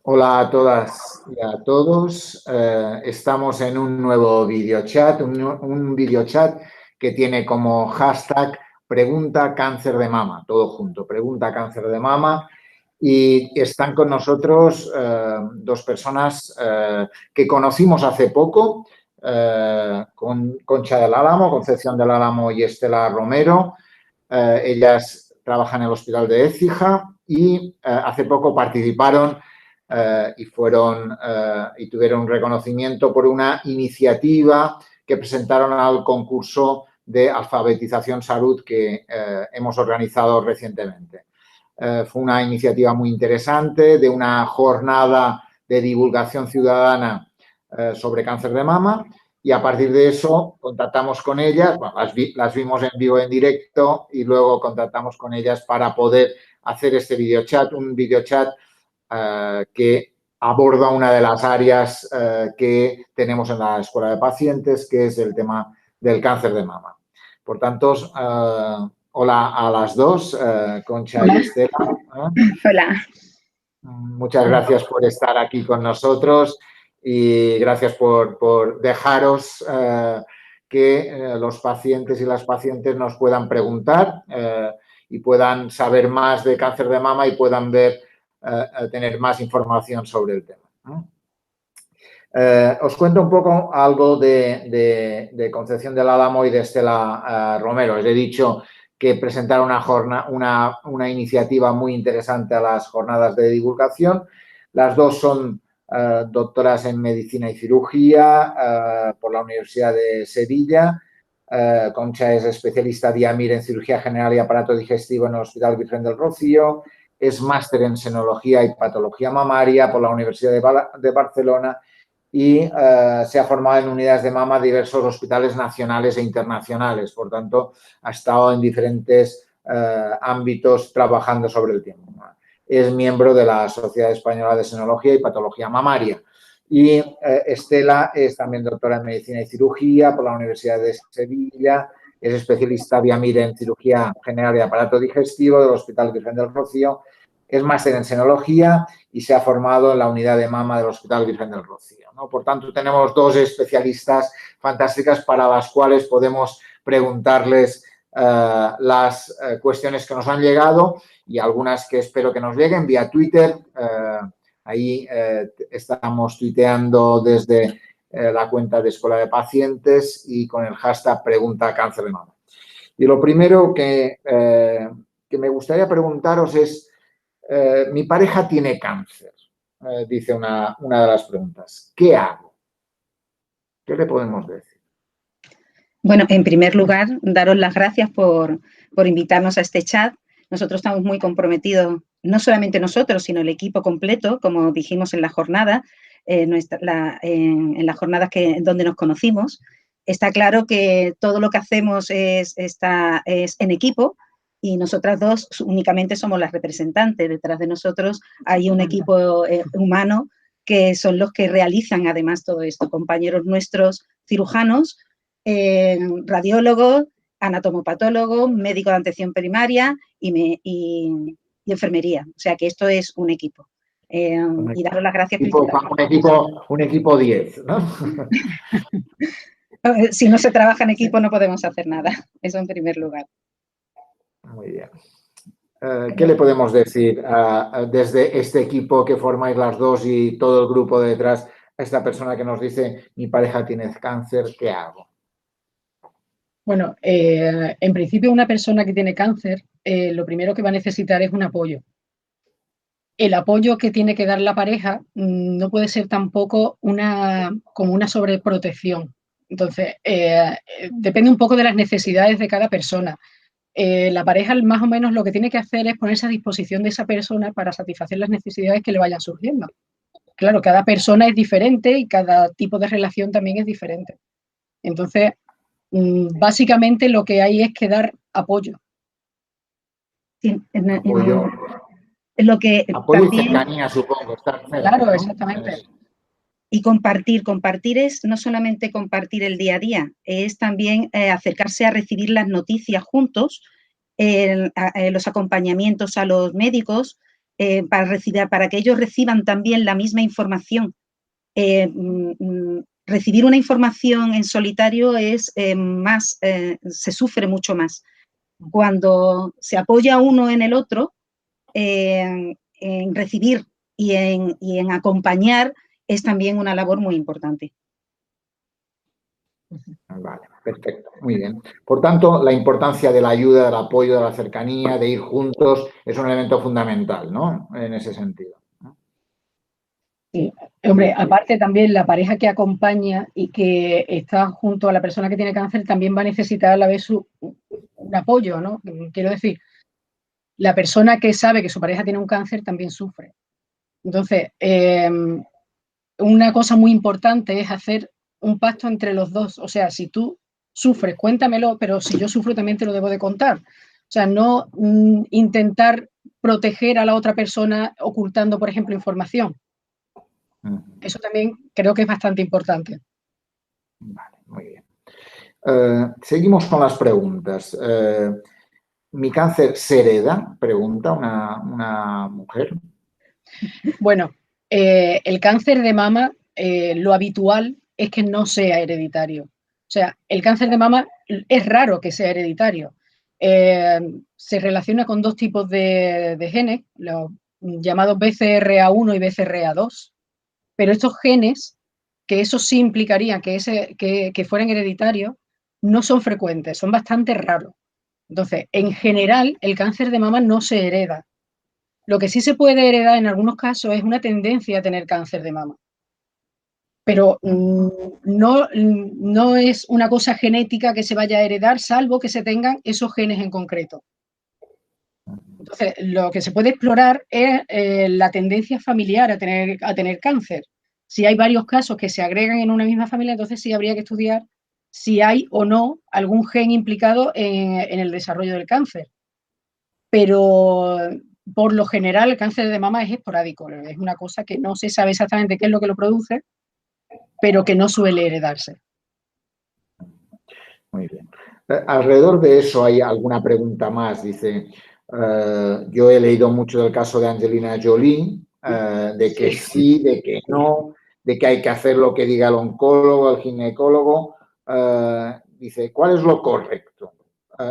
Hola a todas y a todos. Estamos en un nuevo videochat, un videochat que tiene como hashtag Pregunta Cáncer de Mama, todo junto, Pregunta Cáncer de Mama. Y están con nosotros dos personas que conocimos hace poco, Concha del Álamo, Concepción del Álamo y Estela Romero. Ellas trabajan en el Hospital de Écija y hace poco participaron y tuvieron un reconocimiento por una iniciativa que presentaron al concurso de alfabetización salud que hemos organizado recientemente. Fue una iniciativa muy interesante de una jornada de divulgación ciudadana sobre cáncer de mama y a partir de eso contactamos con ellas, bueno, las vimos en vivo en directo y luego contactamos con ellas para poder hacer este videochat, un videochat que aborda una de las áreas que tenemos en la Escuela de Pacientes, que es el tema del cáncer de mama. Por tanto, hola a las dos, Concha Hola. y Estela. Hola. Muchas gracias por estar aquí con nosotros y gracias por dejaros que los pacientes y las pacientes nos puedan preguntar y puedan saber más de cáncer de mama y puedan tener más información sobre el tema. Os cuento un poco algo de Concepción del Álamo y de Estela Romero. Os he dicho que presentaron una iniciativa muy interesante a las jornadas de divulgación. Las dos son doctoras en Medicina y Cirugía por la Universidad de Sevilla. Concha es especialista DIAMIR en Cirugía General y Aparato Digestivo en el Hospital Virgen del Rocío. Es máster en Senología y Patología Mamaria por la Universidad de Barcelona y se ha formado en unidades de mama de diversos hospitales nacionales e internacionales. Por tanto, ha estado en diferentes ámbitos trabajando sobre el tema. Es miembro de la Sociedad Española de Senología y Patología Mamaria. Y Estela es también doctora en Medicina y Cirugía por la Universidad de Sevilla. Es especialista DIAMIR en Cirugía General y Aparato Digestivo del Hospital Virgen del Rocío. Es máster en Senología y se ha formado en la unidad de mama del Hospital Virgen del Rocío, ¿no? Por tanto, tenemos dos especialistas fantásticas para las cuales podemos preguntarles las cuestiones que nos han llegado y algunas que espero que nos lleguen vía Twitter. Ahí estamos tuiteando desde la cuenta de Escuela de Pacientes y con el hashtag Pregunta Cáncer de Mama. Y lo primero que me gustaría preguntaros es, mi pareja tiene cáncer, dice una de las preguntas. ¿Qué hago? ¿Qué le podemos decir? Bueno, en primer lugar, daros las gracias por invitarnos a este chat. Nosotros estamos muy comprometidos, no solamente nosotros, sino el equipo completo, como dijimos en la jornada, en las jornadas donde nos conocimos. Está claro que todo lo que hacemos es en equipo y nosotras dos únicamente somos las representantes. Detrás de nosotros hay un equipo humano que son los que realizan además todo esto, compañeros nuestros cirujanos, radiólogo, anatomopatólogo, médico de atención primaria y enfermería. O sea que esto es un equipo. Y daros las gracias. Un equipo 10, ¿no? Si no se trabaja en equipo no podemos hacer nada. Eso en primer lugar. Muy bien. ¿Qué le podemos decir desde este equipo que formáis las dos y todo el grupo detrás a esta persona que nos dice mi pareja tiene cáncer, ¿qué hago? Bueno, en principio una persona que tiene cáncer, lo primero que va a necesitar es un apoyo. El apoyo que tiene que dar la pareja no puede ser tampoco como una sobreprotección. Entonces, depende un poco de las necesidades de cada persona. La pareja más o menos lo que tiene que hacer es ponerse a disposición de esa persona para satisfacer las necesidades que le vayan surgiendo. Claro, cada persona es diferente y cada tipo de relación también es diferente. Entonces, básicamente lo que hay es que dar apoyo. Sí, Apoyo. Lo que Apoyo también, y cercanía, supongo. Estar cerca, claro, ¿no? exactamente. Y compartir es no solamente compartir el día a día, es también acercarse a recibir las noticias juntos, los acompañamientos a los médicos, para que ellos reciban también la misma información. Recibir una información en solitario es se sufre mucho más. Cuando se apoya uno en el otro, en recibir y en acompañar, es también una labor muy importante. Vale, perfecto, muy bien. Por tanto, la importancia de la ayuda, del apoyo, de la cercanía, de ir juntos, es un elemento fundamental, ¿no? En ese sentido. Sí. Hombre, aparte también la pareja que acompaña y que está junto a la persona que tiene cáncer también va a necesitar a la vez un apoyo, ¿no? Quiero decir, la persona que sabe que su pareja tiene un cáncer también sufre. Entonces, una cosa muy importante es hacer un pacto entre los dos. O sea, si tú sufres, cuéntamelo, pero si yo sufro también te lo debo de contar. O sea, no intentar proteger a la otra persona ocultando, por ejemplo, información. Eso también creo que es bastante importante. Vale, muy bien. Seguimos con las preguntas. ¿Mi cáncer se hereda? Pregunta una mujer. Bueno, el cáncer de mama, lo habitual es que no sea hereditario. O sea, el cáncer de mama es raro que sea hereditario. Se relaciona con dos tipos de genes, los llamados BCRA1 y BCRA2, pero estos genes, que eso sí implicaría que fueran hereditarios, no son frecuentes, son bastante raros. Entonces, en general, el cáncer de mama no se hereda. Lo que sí se puede heredar en algunos casos es una tendencia a tener cáncer de mama. Pero no es una cosa genética que se vaya a heredar, salvo que se tengan esos genes en concreto. Entonces, lo que se puede explorar es la tendencia familiar a tener cáncer. Si hay varios casos que se agregan en una misma familia, entonces sí habría que estudiar si hay o no algún gen implicado en el desarrollo del cáncer. Pero por lo general el cáncer de mama es esporádico, es una cosa que no se sabe exactamente qué es lo que lo produce, pero que no suele heredarse. Muy bien. Alrededor de eso hay alguna pregunta más. Dice, yo he leído mucho del caso de Angelina Jolie, de que sí, de que no, de que hay que hacer lo que diga el oncólogo, el ginecólogo. Dice, ¿cuál es lo correcto?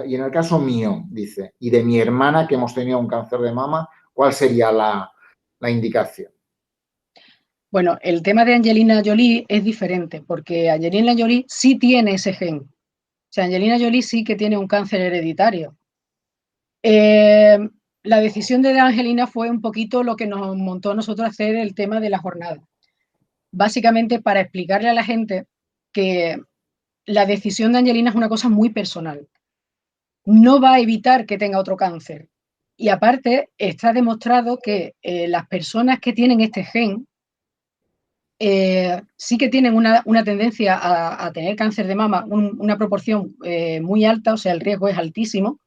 Y en el caso mío, dice, y de mi hermana que hemos tenido un cáncer de mama, ¿cuál sería la indicación? Bueno, el tema de Angelina Jolie es diferente, porque Angelina Jolie sí tiene ese gen. O sea, Angelina Jolie sí que tiene un cáncer hereditario. La decisión de Angelina fue un poquito lo que nos montó a nosotros hacer el tema de la jornada. Básicamente para explicarle a la gente que la decisión de Angelina es una cosa muy personal. No va a evitar que tenga otro cáncer. Y aparte, está demostrado que las personas que tienen este gen sí que tienen una tendencia a tener cáncer de mama, una proporción muy alta, o sea, el riesgo es altísimo,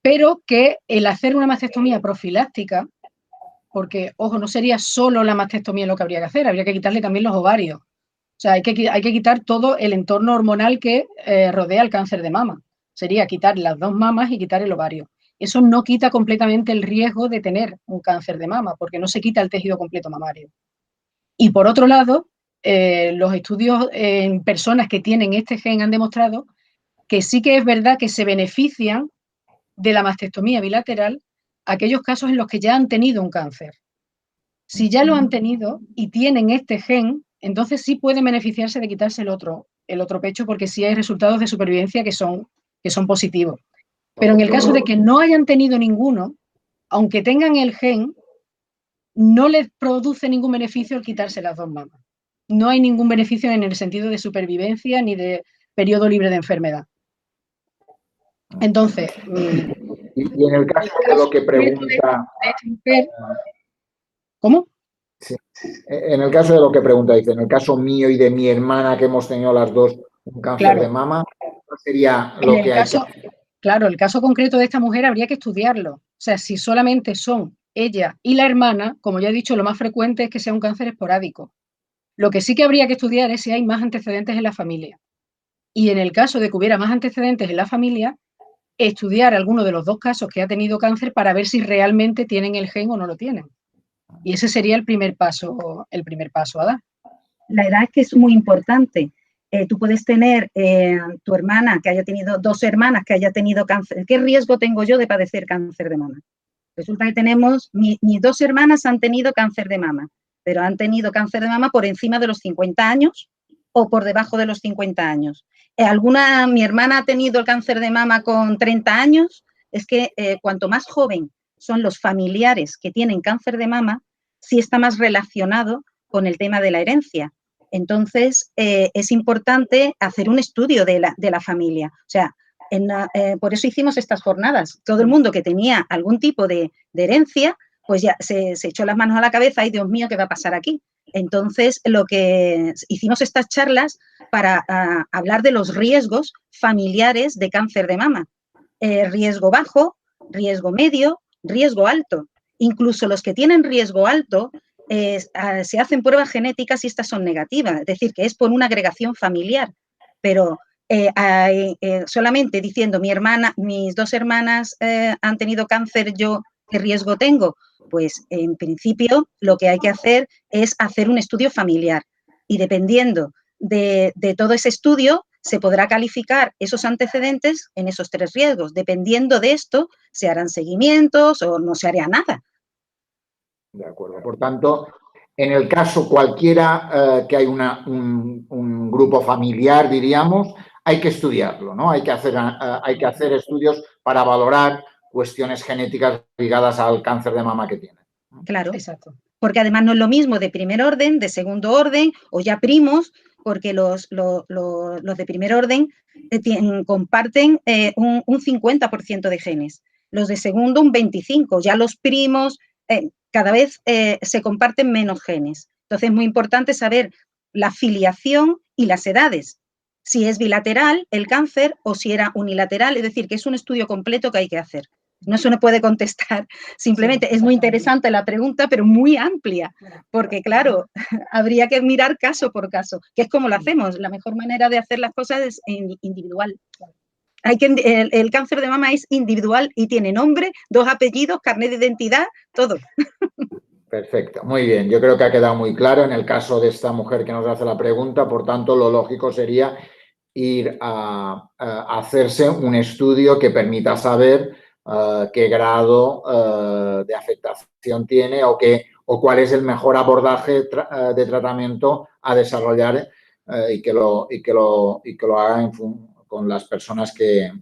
pero que el hacer una mastectomía profiláctica, porque, ojo, no sería solo la mastectomía lo que habría que hacer, habría que quitarle también los ovarios. O sea, hay que quitar todo el entorno hormonal que rodea el cáncer de mama. Sería quitar las dos mamas y quitar el ovario. Eso no quita completamente el riesgo de tener un cáncer de mama, porque no se quita el tejido completo mamario. Y por otro lado, los estudios en personas que tienen este gen han demostrado que sí que es verdad que se benefician de la mastectomía bilateral aquellos casos en los que ya han tenido un cáncer. Si ya lo han tenido y tienen este gen, entonces sí pueden beneficiarse de quitarse el otro pecho, porque sí hay resultados de supervivencia que son positivos. Pero en el caso de que no hayan tenido ninguno, aunque tengan el gen, no les produce ningún beneficio el quitarse las dos mamas. No hay ningún beneficio en el sentido de supervivencia ni de periodo libre de enfermedad. Entonces, y en el caso de lo que pregunta... ¿Cómo? Sí. En el caso de lo que pregunta, dice, en el caso mío y de mi hermana que hemos tenido las dos un cáncer de mama, ¿cuál sería lo que hay que hacer? Claro, el caso concreto de esta mujer habría que estudiarlo. O sea, si solamente son ella y la hermana, como ya he dicho, lo más frecuente es que sea un cáncer esporádico. Lo que sí que habría que estudiar es si hay más antecedentes en la familia. Y en el caso de que hubiera más antecedentes en la familia, estudiar alguno de los dos casos que ha tenido cáncer para ver si realmente tienen el gen o no lo tienen. Y ese sería el primer paso a dar. La edad es que es muy importante. Tú puedes tener tu hermana que haya tenido, 2 hermanas que haya tenido cáncer. ¿Qué riesgo tengo yo de padecer cáncer de mama? Resulta que tenemos, mis 2 hermanas han tenido cáncer de mama, pero han tenido cáncer de mama por encima de los 50 años o por debajo de los 50 años. Mi hermana ha tenido el cáncer de mama con 30 años. Es que cuanto más joven son los familiares que tienen cáncer de mama, sí está más relacionado con el tema de la herencia. Entonces, es importante hacer un estudio de la familia. O sea, por eso hicimos estas jornadas. Todo el mundo que tenía algún tipo de herencia, pues ya se echó las manos a la cabeza y, Dios mío, ¿qué va a pasar aquí? Entonces, lo que hicimos estas charlas para hablar de los riesgos familiares de cáncer de mama. Riesgo bajo, riesgo medio, riesgo alto. Incluso los que tienen riesgo alto se hacen pruebas genéticas y estas son negativas, es decir, que es por una agregación familiar. Pero solamente diciendo mis 2 hermanas han tenido cáncer, ¿yo qué riesgo tengo? Pues en principio lo que hay que hacer es hacer un estudio familiar y dependiendo de todo ese estudio se podrá calificar esos antecedentes en esos 3 riesgos. Dependiendo de esto, se harán seguimientos o no se hará nada. De acuerdo. Por tanto, en el caso cualquiera que hay un grupo familiar, diríamos, hay que estudiarlo, ¿no? Hay que hacer estudios para valorar cuestiones genéticas ligadas al cáncer de mama que tienen. Claro, exacto. Porque además no es lo mismo de primer orden, de segundo orden o ya primos, porque los de primer orden comparten un 50% de genes. Los de segundo un 25%. Ya los primos cada vez se comparten menos genes. Entonces es muy importante saber la filiación y las edades. Si es bilateral el cáncer o si era unilateral, es decir, que es un estudio completo que hay que hacer. No se nos puede contestar simplemente. Es muy interesante la pregunta, pero muy amplia, porque claro, habría que mirar caso por caso, que es como lo hacemos. La mejor manera de hacer las cosas es individual. El cáncer de mama es individual y tiene nombre, 2 apellidos, carnet de identidad, todo. Perfecto, muy bien. Yo creo que ha quedado muy claro en el caso de esta mujer que nos hace la pregunta. Por tanto, lo lógico sería ir a hacerse un estudio que permita saber qué grado de afectación tiene o cuál es el mejor abordaje de tratamiento a desarrollar y que lo haga con las personas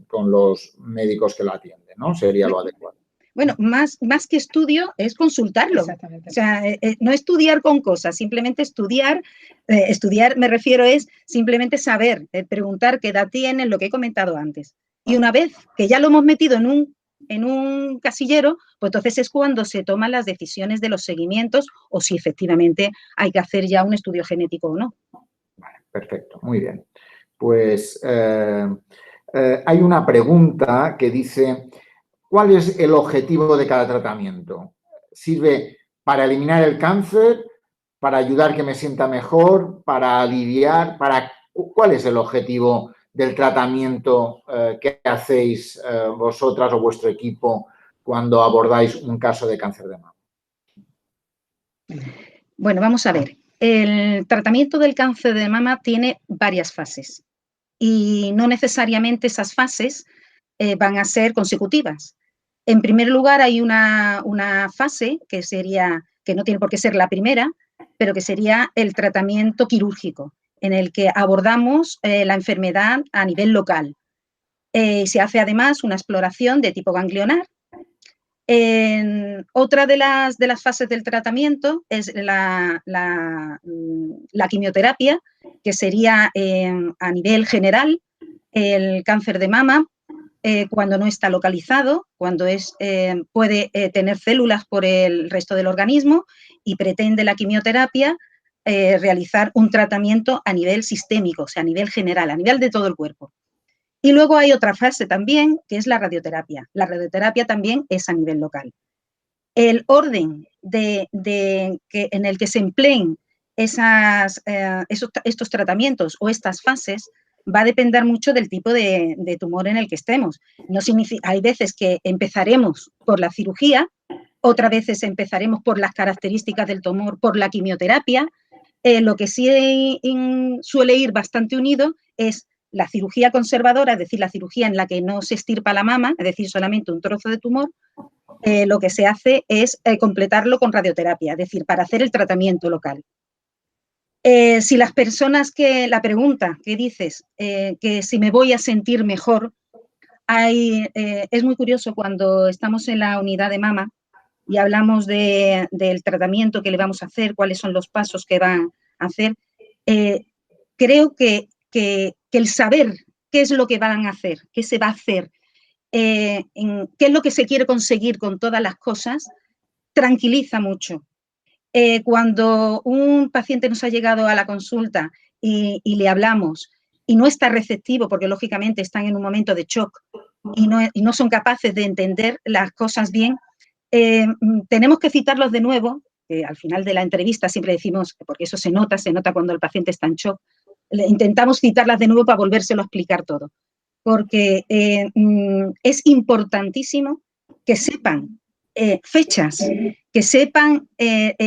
con los médicos que la atienden, ¿no? Sería lo adecuado. Bueno, más que estudio es consultarlo. O sea, no estudiar con cosas, simplemente estudiar. Estudiar, me refiero, es simplemente saber, preguntar qué edad tienen, lo que he comentado antes. Y una vez que ya lo hemos metido en un casillero, pues entonces es cuando se toman las decisiones de los seguimientos o si efectivamente hay que hacer ya un estudio genético o no. Vale, perfecto, muy bien. Pues hay una pregunta que dice: ¿cuál es el objetivo de cada tratamiento? ¿Sirve para eliminar el cáncer, para ayudar que me sienta mejor, para aliviar? ¿Cuál es el objetivo del tratamiento que hacéis vosotras o vuestro equipo cuando abordáis un caso de cáncer de mama? Bueno, vamos a ver. El tratamiento del cáncer de mama tiene varias fases y no necesariamente esas fases van a ser consecutivas. En primer lugar, hay una fase que no tiene por qué ser la primera, pero que sería el tratamiento quirúrgico, en el que abordamos la enfermedad a nivel local. Se hace además una exploración de tipo ganglionar. Otra de las fases del tratamiento es la quimioterapia, que sería a nivel general el cáncer de mama. Cuando no está localizado, cuando puede tener células por el resto del organismo y pretende la quimioterapia realizar un tratamiento a nivel sistémico, o sea, a nivel general, a nivel de todo el cuerpo. Y luego hay otra fase también, que es la radioterapia. La radioterapia también es a nivel local. El orden en el que se empleen estos tratamientos o estas fases va a depender mucho del tipo de tumor en el que estemos. No significa, hay veces que empezaremos por la cirugía, otras veces empezaremos por las características del tumor, por la quimioterapia. Lo que sí suele ir bastante unido es la cirugía conservadora, es decir, la cirugía en la que no se extirpa la mama, es decir, solamente un trozo de tumor. Lo que se hace es completarlo con radioterapia, es decir, para hacer el tratamiento local. Si las personas la pregunta que dices, que si me voy a sentir mejor, es muy curioso cuando estamos en la unidad de mama y hablamos del tratamiento que le vamos a hacer, cuáles son los pasos que van a hacer. Creo que el saber qué es lo que van a hacer, qué se va a hacer, qué es lo que se quiere conseguir con todas las cosas, tranquiliza mucho. Cuando un paciente nos ha llegado a la consulta y le hablamos y no está receptivo, porque lógicamente están en un momento de shock y no son capaces de entender las cosas bien, tenemos que citarlos de nuevo, al final de la entrevista siempre decimos, porque eso se nota cuando el paciente está en shock, intentamos citarlas de nuevo para volvérselo a explicar todo, porque es importantísimo que sepan fechas, que sepan el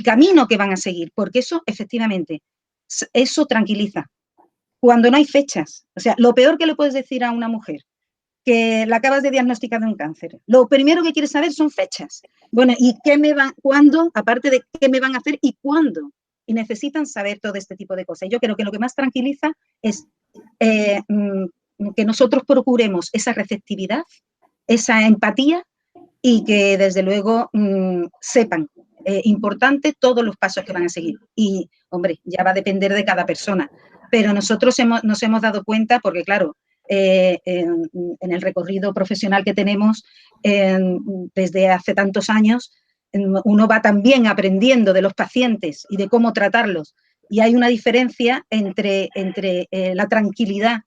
camino que van a seguir, porque eso efectivamente, eso tranquiliza. Cuando no hay fechas, o sea, lo peor que le puedes decir a una mujer que la acabas de diagnosticar de un cáncer, lo primero que quieres saber son fechas. Bueno, ¿y cuándo? Aparte de qué me van a hacer y cuándo. Y necesitan saber todo este tipo de cosas. Yo creo que lo que más tranquiliza es que nosotros procuremos esa receptividad, esa empatía y que desde luego sepan importante todos los pasos que van a seguir. Y, hombre, ya va a depender de cada persona. Pero nosotros nos hemos dado cuenta, porque claro, en el recorrido profesional que tenemos desde hace tantos años, uno va también aprendiendo de los pacientes y de cómo tratarlos. Y hay una diferencia entre la tranquilidad,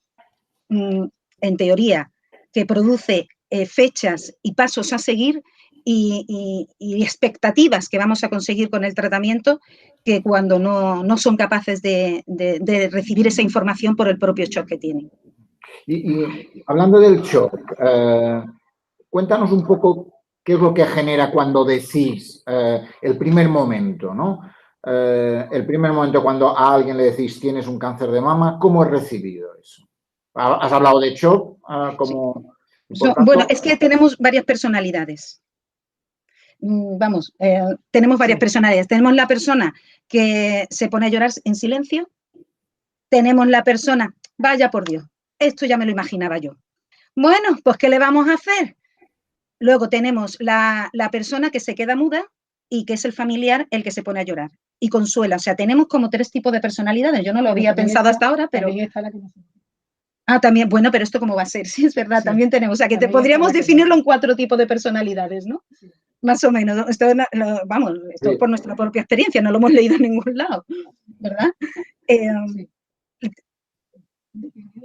en teoría, que produce fechas y pasos a seguir y expectativas que vamos a conseguir con el tratamiento, que cuando no son capaces de recibir esa información por el propio shock que tienen. Y hablando del shock, cuéntanos un poco qué es lo que genera cuando decís el primer momento, ¿no? El primer momento cuando a alguien le decís tienes un cáncer de mama, ¿cómo es recibido eso? ¿Has hablado de shock como importante? Bueno, es que tenemos varias personalidades. Vamos, tenemos varias personalidades. Tenemos la persona que se pone a llorar en silencio. Tenemos la persona, vaya por Dios, esto ya me lo imaginaba yo. Bueno, pues ¿qué le vamos a hacer? Luego tenemos la persona que se queda muda y que es el familiar el que se pone a llorar y consuela. O sea, tenemos como 3 tipos de personalidades. Yo no lo había pensado hasta ahora, pero... También está la que no se... también, bueno, pero ¿esto cómo va a ser? Sí, es verdad, sí, también tenemos. O sea, que podríamos definirlo en 4 tipos de personalidades, ¿no? Sí. Más o menos. Esto, vamos, esto es por nuestra propia experiencia, no lo hemos leído en ningún lado, ¿verdad? Sí.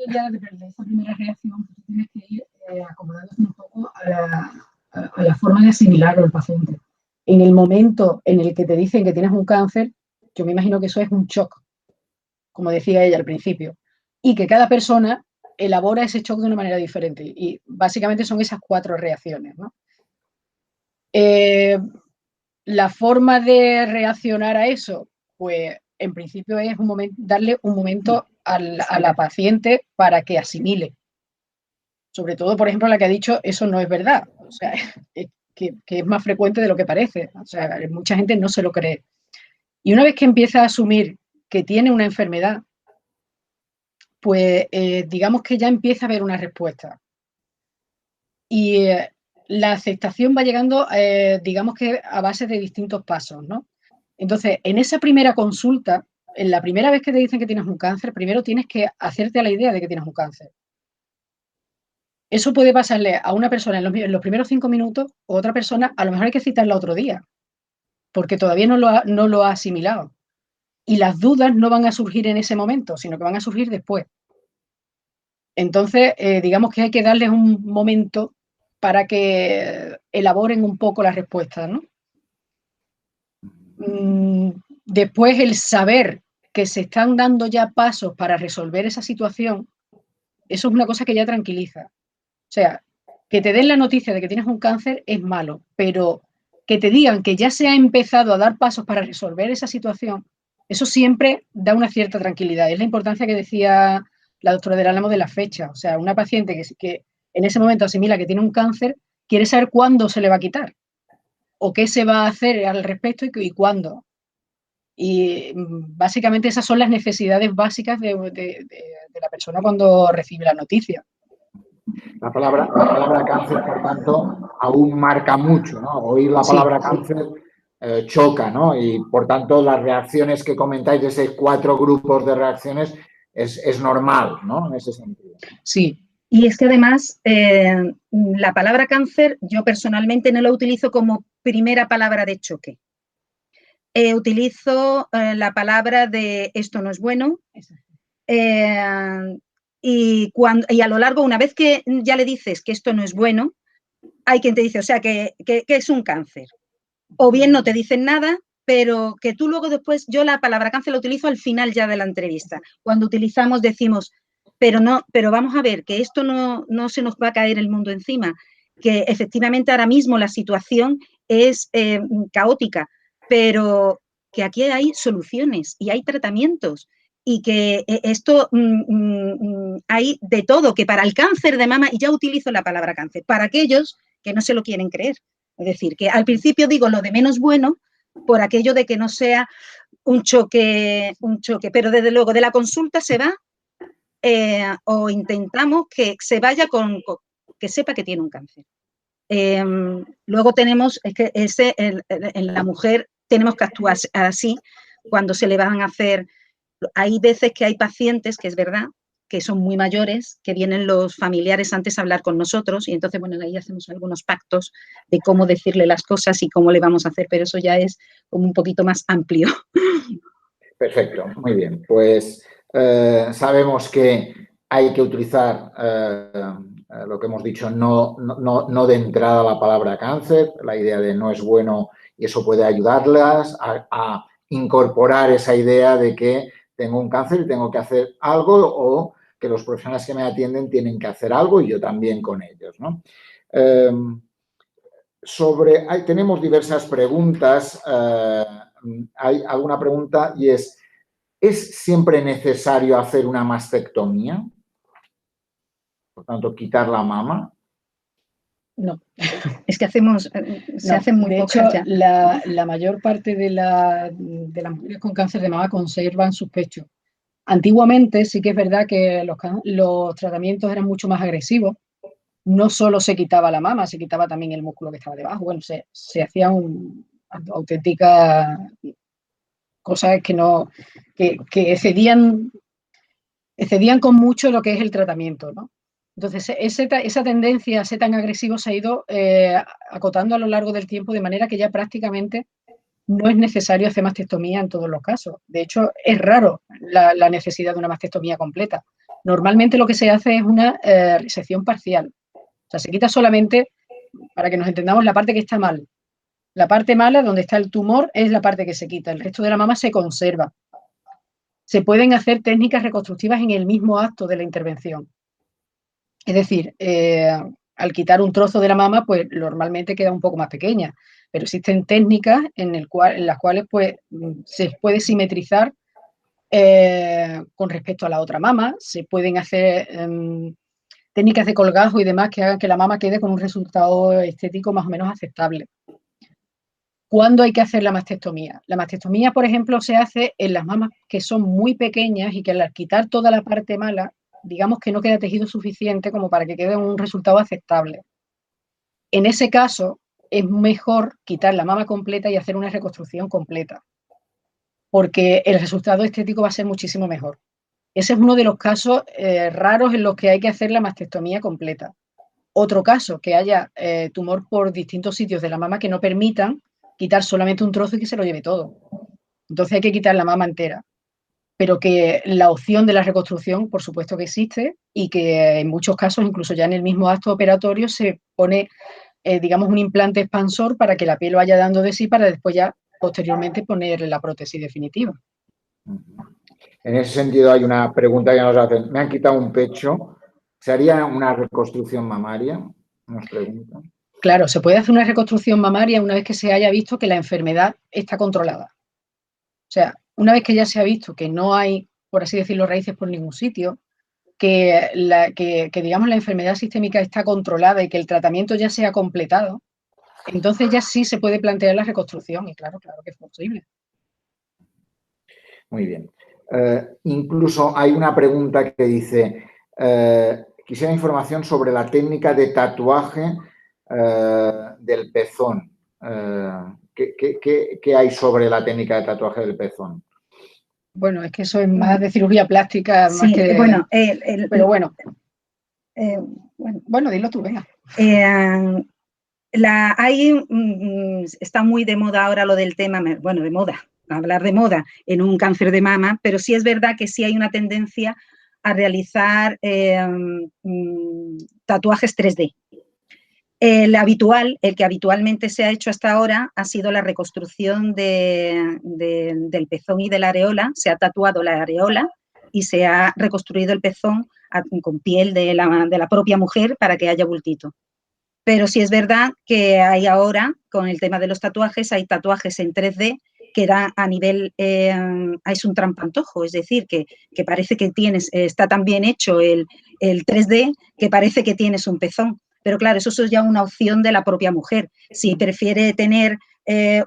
Ya de esa primera reacción, tú tienes que ir acomodándote un poco a la forma de asimilarlo al paciente. En el momento en el que te dicen que tienes un cáncer, yo me imagino que eso es un shock, como decía ella al principio, y que cada persona elabora ese shock de una manera diferente. Y básicamente son esas 4 reacciones, ¿no? La forma de reaccionar a eso, pues en principio es darle un momento a la paciente para que asimile. Sobre todo, por ejemplo, la que ha dicho, eso no es verdad. O sea, que es más frecuente de lo que parece. O sea, mucha gente no se lo cree. Y una vez que empieza a asumir que tiene una enfermedad, pues digamos que ya empieza a haber una respuesta. Y la aceptación va llegando, digamos que a base de distintos pasos, ¿no? Entonces, en esa primera consulta, en la primera vez que te dicen que tienes un cáncer, primero tienes que hacerte a la idea de que tienes un cáncer. Eso puede pasarle a una persona en los primeros 5 minutos, o a otra persona, a lo mejor hay que citarla otro día, porque todavía no lo ha asimilado. Y las dudas no van a surgir en ese momento, sino que van a surgir después. Entonces, digamos que hay que darles un momento para que elaboren un poco las respuestas, ¿no? Después, el saber que se están dando ya pasos para resolver esa situación, eso es una cosa que ya tranquiliza. O sea, que te den la noticia de que tienes un cáncer es malo, pero que te digan que ya se ha empezado a dar pasos para resolver esa situación, eso siempre da una cierta tranquilidad. Es la importancia que decía la doctora del Álamo de la fecha. O sea, una paciente que en ese momento asimila que tiene un cáncer, quiere saber cuándo se le va a quitar o qué se va a hacer al respecto y cuándo. Y básicamente esas son las necesidades básicas de la persona cuando recibe la noticia. La palabra cáncer, por tanto, aún marca mucho, ¿no? Oír la palabra cáncer choca, ¿no? Y, por tanto, las reacciones que comentáis de esos 4 grupos de reacciones es normal, ¿no? En ese sentido. Sí. Y es que además la palabra cáncer yo personalmente no la utilizo como primera palabra de choque. Utilizo la palabra de esto no es bueno y a lo largo, una vez que ya le dices que esto no es bueno, hay quien te dice, o sea, que es un cáncer. O bien no te dicen nada, pero que tú luego después, yo la palabra cáncer la utilizo al final ya de la entrevista. Cuando decimos, pero vamos a ver, que esto no se nos va a caer el mundo encima, que efectivamente ahora mismo la situación es caótica, pero que aquí hay soluciones y hay tratamientos y que esto hay de todo, que para el cáncer de mama, y ya utilizo la palabra cáncer, para aquellos que no se lo quieren creer. Es decir, que al principio digo lo de menos bueno por aquello de que no sea un choque, pero desde luego de la consulta se va o intentamos que se vaya que sepa que tiene un cáncer. Luego tenemos, es que en la mujer tenemos que actuar así cuando se le van a hacer, hay veces que hay pacientes, que es verdad, que son muy mayores, que vienen los familiares antes a hablar con nosotros y entonces, bueno, ahí hacemos algunos pactos de cómo decirle las cosas y cómo le vamos a hacer, pero eso ya es como un poquito más amplio. Perfecto, muy bien. Pues sabemos que hay que utilizar lo que hemos dicho, no de entrada la palabra cáncer, la idea de no es bueno y eso puede ayudarlas a incorporar esa idea de que tengo un cáncer y tengo que hacer algo o que los profesionales que me atienden tienen que hacer algo y yo también con ellos, ¿no? Tenemos diversas preguntas. Hay alguna pregunta y ¿es siempre necesario hacer una mastectomía? Por tanto, quitar la mama. No. Es que hacen muy pocas ya. La mayor parte de las mujeres con cáncer de mama conservan sus pechos. Antiguamente sí que es verdad que los tratamientos eran mucho más agresivos. No solo se quitaba la mama, se quitaba también el músculo que estaba debajo. Bueno, se hacían auténticas cosas que excedían con mucho lo que es el tratamiento, ¿no? Entonces, esa tendencia a ser tan agresivo se ha ido acotando a lo largo del tiempo, de manera que ya prácticamente no es necesario hacer mastectomía en todos los casos. De hecho, es raro la necesidad de una mastectomía completa. Normalmente lo que se hace es una resección parcial. O sea, se quita solamente, para que nos entendamos, la parte que está mal. La parte mala, donde está el tumor, es la parte que se quita. El resto de la mama se conserva. Se pueden hacer técnicas reconstructivas en el mismo acto de la intervención. Es decir, al quitar un trozo de la mama, pues normalmente queda un poco más pequeña, pero existen técnicas en las cuales pues, se puede simetrizar con respecto a la otra mama, se pueden hacer técnicas de colgajo y demás que hagan que la mama quede con un resultado estético más o menos aceptable. ¿Cuándo hay que hacer la mastectomía? La mastectomía, por ejemplo, se hace en las mamas que son muy pequeñas y que al quitar toda la parte mala, digamos que no queda tejido suficiente como para que quede un resultado aceptable. En ese caso, es mejor quitar la mama completa y hacer una reconstrucción completa, porque el resultado estético va a ser muchísimo mejor. Ese es uno de los casos raros en los que hay que hacer la mastectomía completa. Otro caso, que haya tumor por distintos sitios de la mama que no permitan quitar solamente un trozo y que se lo lleve todo. Entonces hay que quitar la mama entera. Pero que la opción de la reconstrucción, por supuesto que existe y que en muchos casos, incluso ya en el mismo acto operatorio, se pone, digamos, un implante expansor para que la piel vaya dando de sí para después ya posteriormente poner la prótesis definitiva. En ese sentido hay una pregunta que nos hacen. Me han quitado un pecho. ¿Se haría una reconstrucción mamaria? Nos preguntan. Claro, se puede hacer una reconstrucción mamaria una vez que se haya visto que la enfermedad está controlada. O sea, una vez que ya se ha visto que no hay, por así decirlo, raíces por ningún sitio, que digamos la enfermedad sistémica está controlada y que el tratamiento ya se ha completado, entonces ya sí se puede plantear la reconstrucción y claro que es posible. Muy bien. Incluso hay una pregunta que dice, quisiera información sobre la técnica de tatuaje del pezón. ¿Qué hay sobre la técnica de tatuaje del pezón? Bueno, es que eso es más de cirugía plástica, Sí, más que de... bueno, pero bueno. Bueno, dilo tú, venga. Está muy de moda ahora lo del tema, bueno, de moda, hablar de moda en un cáncer de mama, pero sí es verdad que sí hay una tendencia a realizar tatuajes 3D. El que habitualmente se ha hecho hasta ahora ha sido la reconstrucción del pezón y de la areola. Se ha tatuado la areola y se ha reconstruido el pezón con piel de la propia mujer para que haya bultito. Pero sí es verdad que hay ahora, con el tema de los tatuajes, hay tatuajes en 3D que da a nivel, es un trampantojo, es decir, que parece que está tan bien hecho el 3D que parece que tienes un pezón. Pero claro, eso es ya una opción de la propia mujer. Si prefiere tener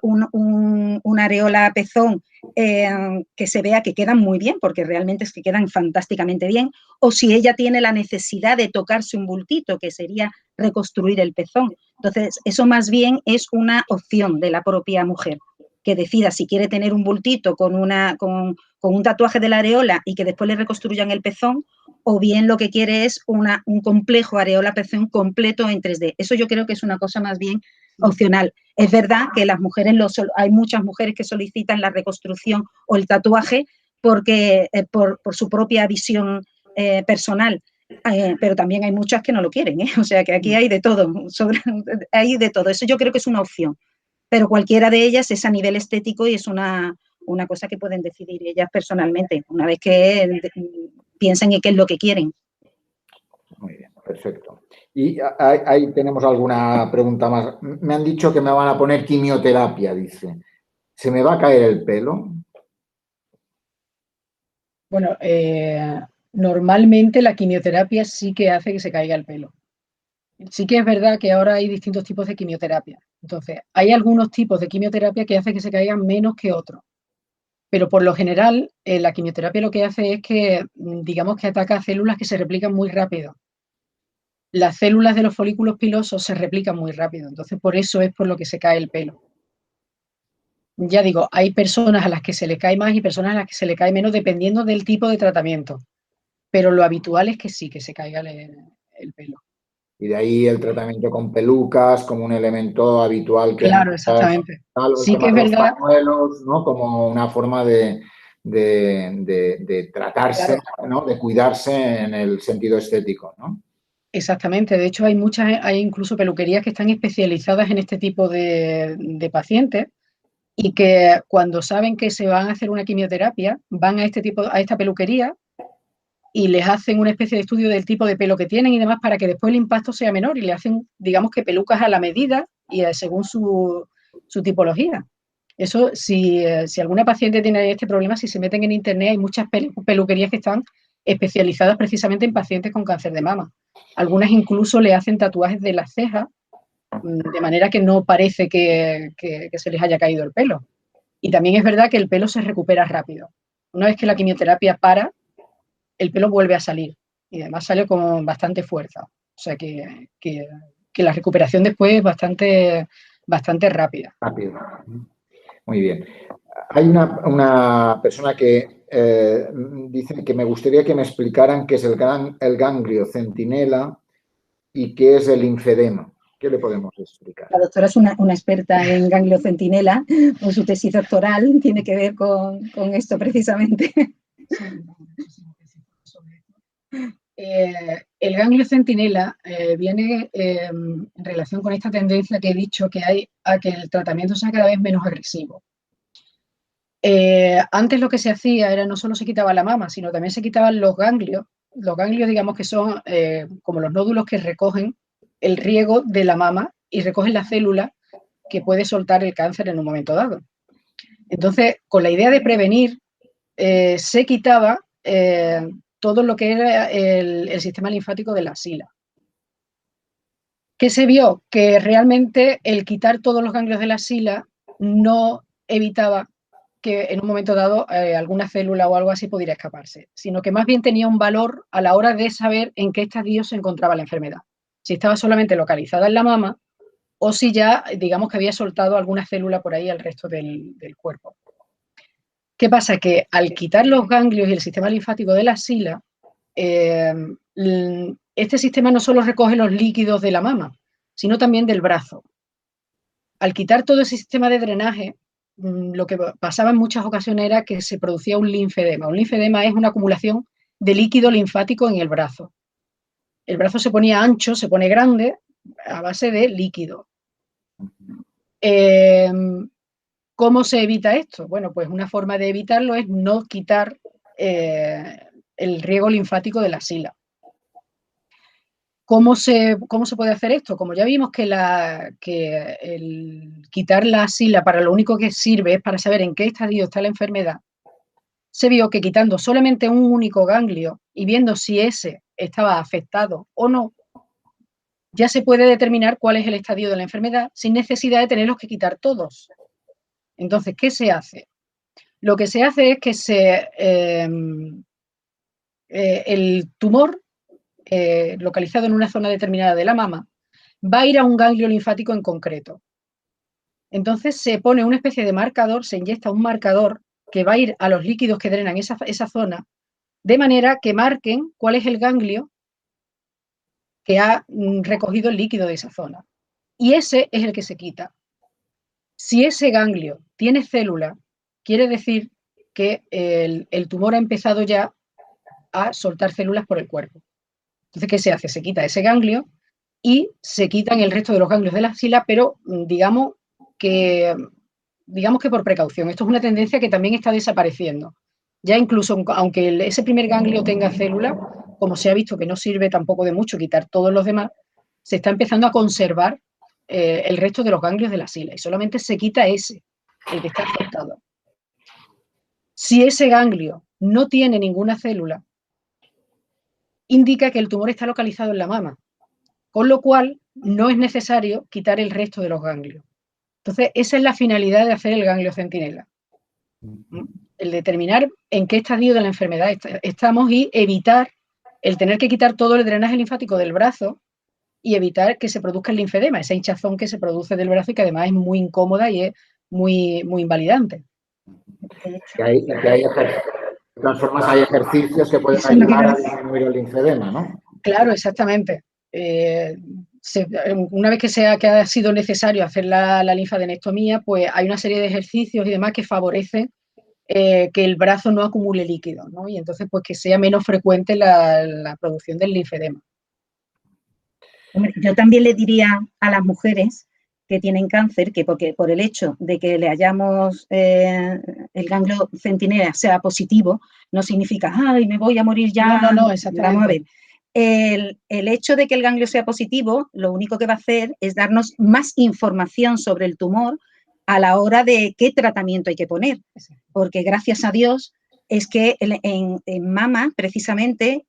una areola pezón que se vea que quedan muy bien, porque realmente es que quedan fantásticamente bien, o si ella tiene la necesidad de tocarse un bultito, que sería reconstruir el pezón. Entonces, eso más bien es una opción de la propia mujer, que decida si quiere tener un bultito con un tatuaje de la areola y que después le reconstruyan el pezón, o bien lo que quiere es un complejo areola-pezón completo en 3D. Eso yo creo que es una cosa más bien opcional. Es verdad que las mujeres, hay muchas mujeres que solicitan la reconstrucción o el tatuaje porque por su propia visión personal, pero también hay muchas que no lo quieren, ¿eh? O sea que aquí hay de todo, hay de todo. Eso yo creo que es una opción, pero cualquiera de ellas es a nivel estético y es una cosa que pueden decidir ellas personalmente, una vez que piensen en qué es lo que quieren. Muy bien, perfecto. Y ahí tenemos alguna pregunta más. Me han dicho que me van a poner quimioterapia, dice. ¿Se me va a caer el pelo? Bueno, normalmente la quimioterapia sí que hace que se caiga el pelo. Sí que es verdad que ahora hay distintos tipos de quimioterapia. Entonces, hay algunos tipos de quimioterapia que hacen que se caigan menos que otros. Pero por lo general, la quimioterapia lo que hace es que, digamos que ataca a células que se replican muy rápido. Las células de los folículos pilosos se replican muy rápido. Entonces, por eso es por lo que se cae el pelo. Ya digo, hay personas a las que se le cae más y personas a las que se le cae menos dependiendo del tipo de tratamiento. Pero lo habitual es que sí, que se caiga el pelo. Y de ahí el tratamiento con pelucas como un elemento habitual que claro, exactamente. Sí que es verdad. Pañuelos, ¿no? Como una forma de tratarse, claro, ¿no? De cuidarse en el sentido estético, ¿no? Exactamente. De hecho, hay incluso peluquerías que están especializadas en este tipo de pacientes y que cuando saben que se van a hacer una quimioterapia, van a esta peluquería y les hacen una especie de estudio del tipo de pelo que tienen y demás para que después el impacto sea menor y le hacen, digamos que pelucas a la medida y según su tipología. Eso, si alguna paciente tiene este problema, si se meten en internet, hay muchas peluquerías que están especializadas precisamente en pacientes con cáncer de mama. Algunas incluso le hacen tatuajes de las cejas, de manera que no parece que se les haya caído el pelo. Y también es verdad que el pelo se recupera rápido. Una vez que la quimioterapia para, el pelo vuelve a salir y además sale con bastante fuerza. O sea que la recuperación después es bastante rápida. Rápido. Muy bien. Hay una persona que dice que me gustaría que me explicaran qué es el ganglio centinela y qué es el linfedema. ¿Qué le podemos explicar? La doctora es una experta en ganglio centinela, con su tesis doctoral tiene que ver con esto precisamente. El ganglio centinela viene en relación con esta tendencia que he dicho que hay a que el tratamiento sea cada vez menos agresivo. Antes lo que se hacía era no solo se quitaba la mama, sino también se quitaban los ganglios. Los ganglios, digamos que son como los nódulos que recogen el riego de la mama y recogen la célula que puede soltar el cáncer en un momento dado. Entonces, con la idea de prevenir, se quitaba todo lo que era el sistema linfático de la axila. ¿Qué se vio? Que realmente el quitar todos los ganglios de la axila no evitaba que en un momento dado alguna célula o algo así pudiera escaparse, sino que más bien tenía un valor a la hora de saber en qué estadio se encontraba la enfermedad. Si estaba solamente localizada en la mama o si ya, digamos, que había soltado alguna célula por ahí al resto del cuerpo. ¿Qué pasa? Que al quitar los ganglios y el sistema linfático de la axila, este sistema no solo recoge los líquidos de la mama, sino también del brazo. Al quitar todo ese sistema de drenaje, lo que pasaba en muchas ocasiones era que se producía un linfedema. Un linfedema es una acumulación de líquido linfático en el brazo. El brazo se ponía ancho, se pone grande a base de líquido. ¿Cómo se evita esto? Bueno, pues una forma de evitarlo es no quitar el riego linfático de la axila. ¿Cómo se puede hacer esto? Como ya vimos que el quitar la axila para lo único que sirve es para saber en qué estadio está la enfermedad, se vio que quitando solamente un único ganglio y viendo si ese estaba afectado o no, ya se puede determinar cuál es el estadio de la enfermedad sin necesidad de tenerlos que quitar todos. Entonces, ¿qué se hace? Lo que se hace es que el tumor localizado en una zona determinada de la mama va a ir a un ganglio linfático en concreto. Entonces se pone una especie de marcador, se inyecta un marcador que va a ir a los líquidos que drenan esa zona, de manera que marquen cuál es el ganglio que ha recogido el líquido de esa zona. Y ese es el que se quita. Si ese ganglio tiene célula, quiere decir que el tumor ha empezado ya a soltar células por el cuerpo. Entonces, ¿qué se hace? Se quita ese ganglio y se quitan el resto de los ganglios de la axila, pero digamos que por precaución. Esto es una tendencia que también está desapareciendo. Ya incluso, aunque ese primer ganglio tenga célula, como se ha visto que no sirve tampoco de mucho quitar todos los demás, se está empezando a conservar el resto de los ganglios de la axila y solamente se quita ese, el que está afectado. Si ese ganglio no tiene ninguna célula, indica que el tumor está localizado en la mama, con lo cual no es necesario quitar el resto de los ganglios. Entonces, esa es la finalidad de hacer el ganglio centinela. El determinar en qué estadio de la enfermedad estamos y evitar el tener que quitar todo el drenaje linfático del brazo y evitar que se produzca el linfedema, esa hinchazón que se produce del brazo y que además es muy incómoda y es muy, muy invalidante. De todas formas, hay ejercicios que pueden ayudar a disminuir el linfedema, ¿no? Claro, exactamente. Una vez que ha sido necesario hacer la linfadenectomía, pues hay una serie de ejercicios y demás que favorecen que el brazo no acumule líquido, ¿no? Y entonces, pues que sea menos frecuente la producción del linfedema. Yo también le diría a las mujeres que tienen cáncer que porque por el hecho de que le hayamos el ganglio centinela sea positivo, no significa, ay, me voy a morir ya. No, exactamente. Vamos a ver. El hecho de que el ganglio sea positivo, lo único que va a hacer es darnos más información sobre el tumor a la hora de qué tratamiento hay que poner. Porque gracias a Dios es que en mama, precisamente,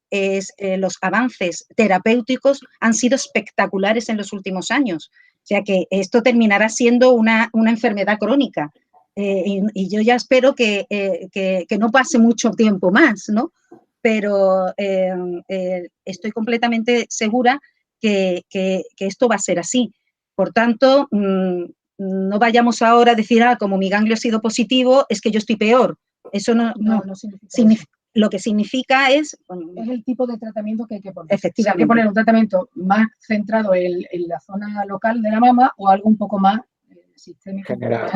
los avances terapéuticos han sido espectaculares en los últimos años. O sea que esto terminará siendo una enfermedad crónica. Y yo ya espero que no pase mucho tiempo más, ¿no? Pero estoy completamente segura que esto va a ser así. Por tanto, no vayamos ahora a decir, como mi ganglio ha sido positivo, es que yo estoy peor. Eso no significa. Lo que significa es el tipo de tratamiento que hay que poner. Efectivamente. Hay que poner un tratamiento más centrado en la zona local de la mama o algo un poco más sistémico. General.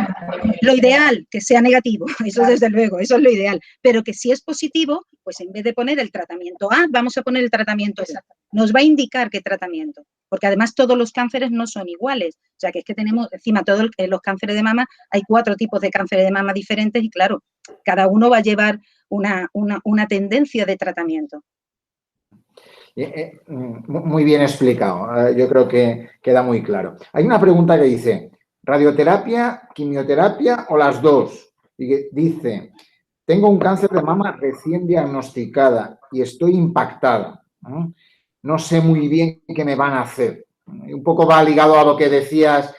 Lo ideal, que sea negativo, eso desde luego, eso es lo ideal. Pero que si es positivo, pues en vez de poner el tratamiento A, vamos a poner el tratamiento E. Nos va a indicar qué tratamiento. porque además todos los cánceres no son iguales. O sea, que es que tenemos, encima, todos los cánceres de mama, hay 4 tipos de cánceres de mama diferentes y, claro, cada uno va a llevar una tendencia de tratamiento. Muy bien explicado. Yo creo que queda muy claro. Hay una pregunta que dice, ¿radioterapia, quimioterapia o las dos? Y dice, tengo un cáncer de mama recién diagnosticada y estoy impactada. No sé muy bien qué me van a hacer. Un poco va ligado a lo que decías,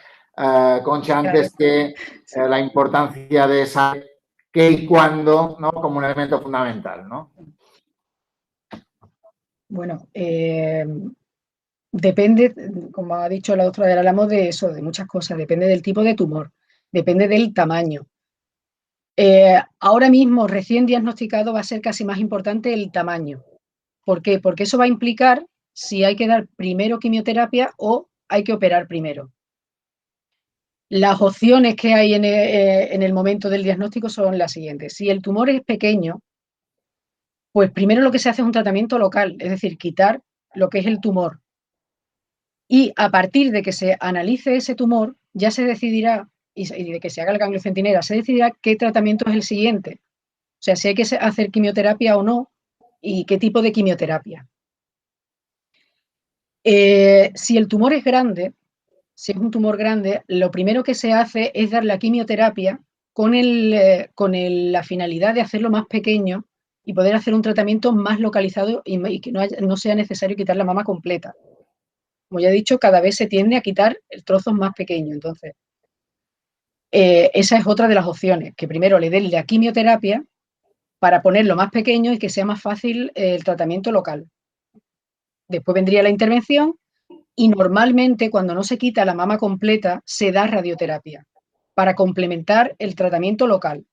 Concha, antes, que la importancia de saber qué y cuándo, ¿no? Como un elemento fundamental, ¿no? Bueno, depende, como ha dicho la doctora, hablamos de eso, de muchas cosas, depende del tipo de tumor, depende del tamaño. Ahora mismo, recién diagnosticado, va a ser casi más importante el tamaño. ¿Por qué? Porque eso va a implicar si hay que dar primero quimioterapia o hay que operar primero. Las opciones que hay en el momento del diagnóstico son las siguientes. Si el tumor es pequeño, pues primero lo que se hace es un tratamiento local, es decir, quitar lo que es el tumor. Y a partir de que se analice ese tumor, ya se decidirá, y de que se haga el gangliocentinela, se decidirá qué tratamiento es el siguiente. O sea, si hay que hacer quimioterapia o no, y qué tipo de quimioterapia. Si el tumor es grande, si es un tumor grande, lo primero que se hace es dar la quimioterapia con la finalidad de hacerlo más pequeño y poder hacer un tratamiento más localizado y que no sea necesario quitar la mama completa. Como ya he dicho, cada vez se tiende a quitar el trozo más pequeño. Entonces, esa es otra de las opciones, que primero le den la quimioterapia para ponerlo más pequeño y que sea más fácil el tratamiento local. Después vendría la intervención y normalmente cuando no se quita la mama completa se da radioterapia para complementar el tratamiento local.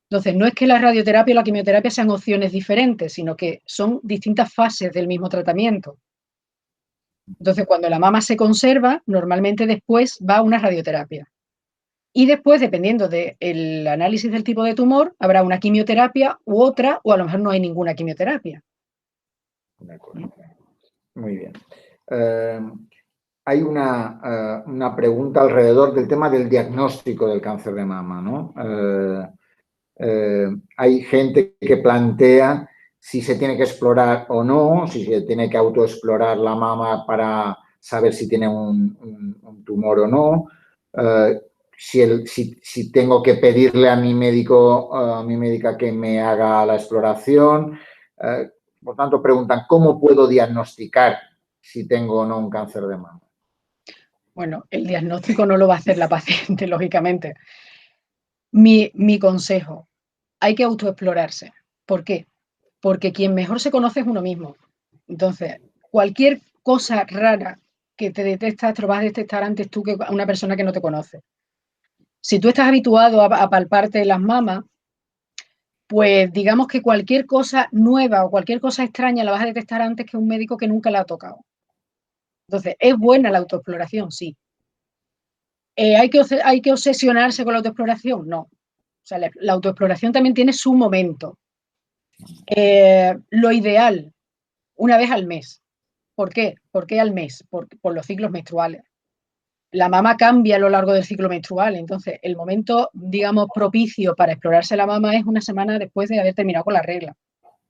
Entonces, no es que la radioterapia o la quimioterapia sean opciones diferentes, sino que son distintas fases del mismo tratamiento. Entonces, cuando la mama se conserva, normalmente después va una radioterapia. Y después, dependiendo del análisis del tipo de tumor, habrá una quimioterapia u otra, o a lo mejor no hay ninguna quimioterapia. De acuerdo. Muy bien. Hay una pregunta alrededor del tema del diagnóstico del cáncer de mama, ¿no? Hay gente que plantea si se tiene que explorar o no, si se tiene que autoexplorar la mama para saber si tiene un tumor o no, si tengo que pedirle a mi médico, a mi médica que me haga la exploración. Por tanto, preguntan, ¿cómo puedo diagnosticar si tengo o no un cáncer de mama? Bueno, el diagnóstico no lo va a hacer la paciente, lógicamente. Mi consejo, hay que autoexplorarse. ¿Por qué? Porque quien mejor se conoce es uno mismo. Entonces, cualquier cosa rara que te detectas, te lo vas a detectar antes tú que una persona que no te conoce. Si tú estás habituado a palparte las mamas, pues digamos que cualquier cosa nueva o cualquier cosa extraña la vas a detectar antes que un médico que nunca la ha tocado. Entonces, ¿es buena la autoexploración? Sí. ¿Hay que obsesionarse con la autoexploración? No. O sea, la autoexploración también tiene su momento. Lo ideal, una vez al mes. ¿Por qué? ¿Por qué al mes? Por los ciclos menstruales. La mama cambia a lo largo del ciclo menstrual, entonces el momento, digamos, propicio para explorarse la mama es una semana después de haber terminado con la regla.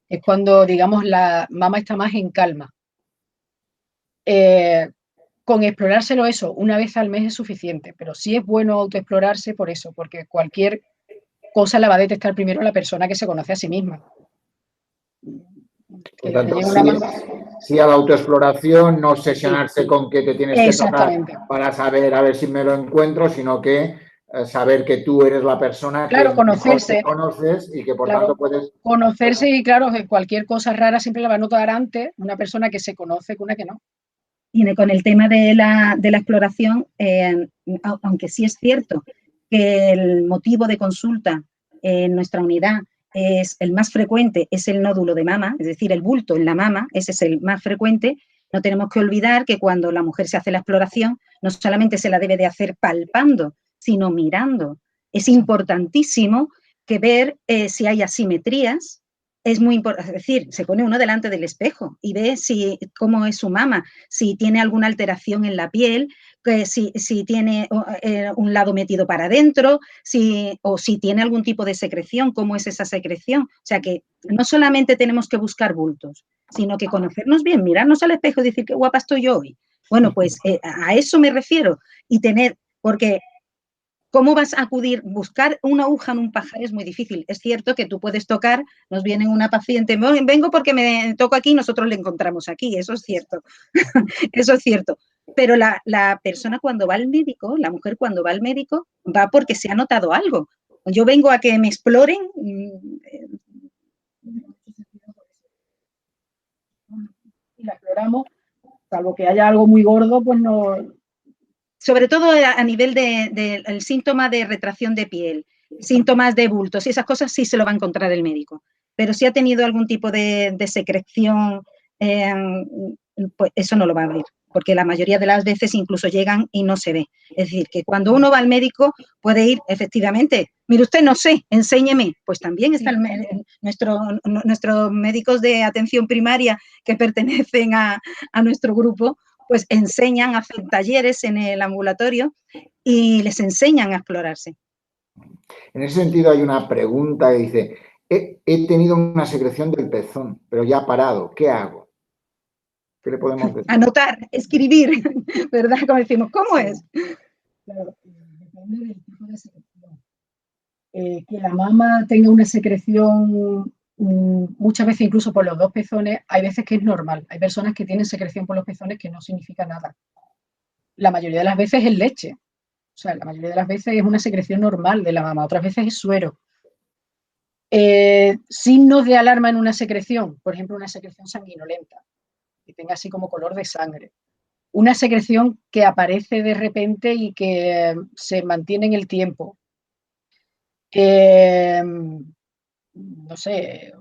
Es cuando, digamos, la mama está más en calma. Con explorárselo eso, una vez al mes es suficiente, pero sí es bueno autoexplorarse por eso, porque cualquier cosa la va a detectar primero la persona que se conoce a sí misma. Por tanto, sí a la autoexploración, no obsesionarse con que te tienes que tocar para saber a ver si me lo encuentro, sino que saber que tú eres la persona claro, que conocerse, mejor te conoces y que por claro, tanto puedes... conocerse y claro, cualquier cosa rara siempre la va a notar antes una persona que se conoce que una que no. Y con el tema de la exploración, aunque sí es cierto que el motivo de consulta en nuestra unidad es el más frecuente, es el nódulo de mama, es decir, el bulto en la mama, ese es el más frecuente. No tenemos que olvidar que cuando la mujer se hace la exploración, no solamente se la debe de hacer palpando, sino mirando. Es importantísimo que ver si hay asimetrías es muy importante, es decir, se pone uno delante del espejo y ve cómo es su mama, si tiene alguna alteración en la piel, que si tiene un lado metido para adentro, o si tiene algún tipo de secreción, cómo es esa secreción. O sea que no solamente tenemos que buscar bultos, sino que conocernos bien, mirarnos al espejo y decir qué guapa estoy yo hoy. Bueno, pues a eso me refiero. Y porque ¿cómo vas a acudir? Buscar una aguja en un pajar es muy difícil. Es cierto que tú puedes tocar, nos viene una paciente, vengo porque me toco aquí y nosotros le encontramos aquí, eso es cierto, eso es cierto. Pero la persona cuando va al médico, la mujer cuando va al médico, va porque se ha notado algo. Yo vengo a que me exploren. Y la exploramos, salvo que haya algo muy gordo, pues no. Sobre todo a nivel del síntoma de retracción de piel, síntomas de bultos y esas cosas sí se lo va a encontrar el médico. Pero si ha tenido algún tipo de secreción, pues eso no lo va a ver, porque la mayoría de las veces incluso llegan y no se ve. Es decir, que cuando uno va al médico puede ir efectivamente, mire usted, no sé, enséñeme. Pues también están nuestros médicos de atención primaria que pertenecen a nuestro grupo, pues enseñan, hacen talleres en el ambulatorio y les enseñan a explorarse. En ese sentido hay una pregunta que dice, he tenido una secreción del pezón, pero ya ha parado, ¿qué hago? ¿Qué le podemos decir? Anotar, escribir, ¿verdad? Como decimos, ¿cómo es? Claro, depende del tipo de secreción. Que la mama tenga una secreción muchas veces incluso por los dos pezones, hay veces que es normal. Hay personas que tienen secreción por los pezones que no significa nada. La mayoría de las veces es leche. O sea, la mayoría de las veces es una secreción normal de la mama, otras veces es suero. Signos de alarma en una secreción, por ejemplo, una secreción sanguinolenta, que tenga así como color de sangre. Una secreción que aparece de repente y que se mantiene en el tiempo. No sé,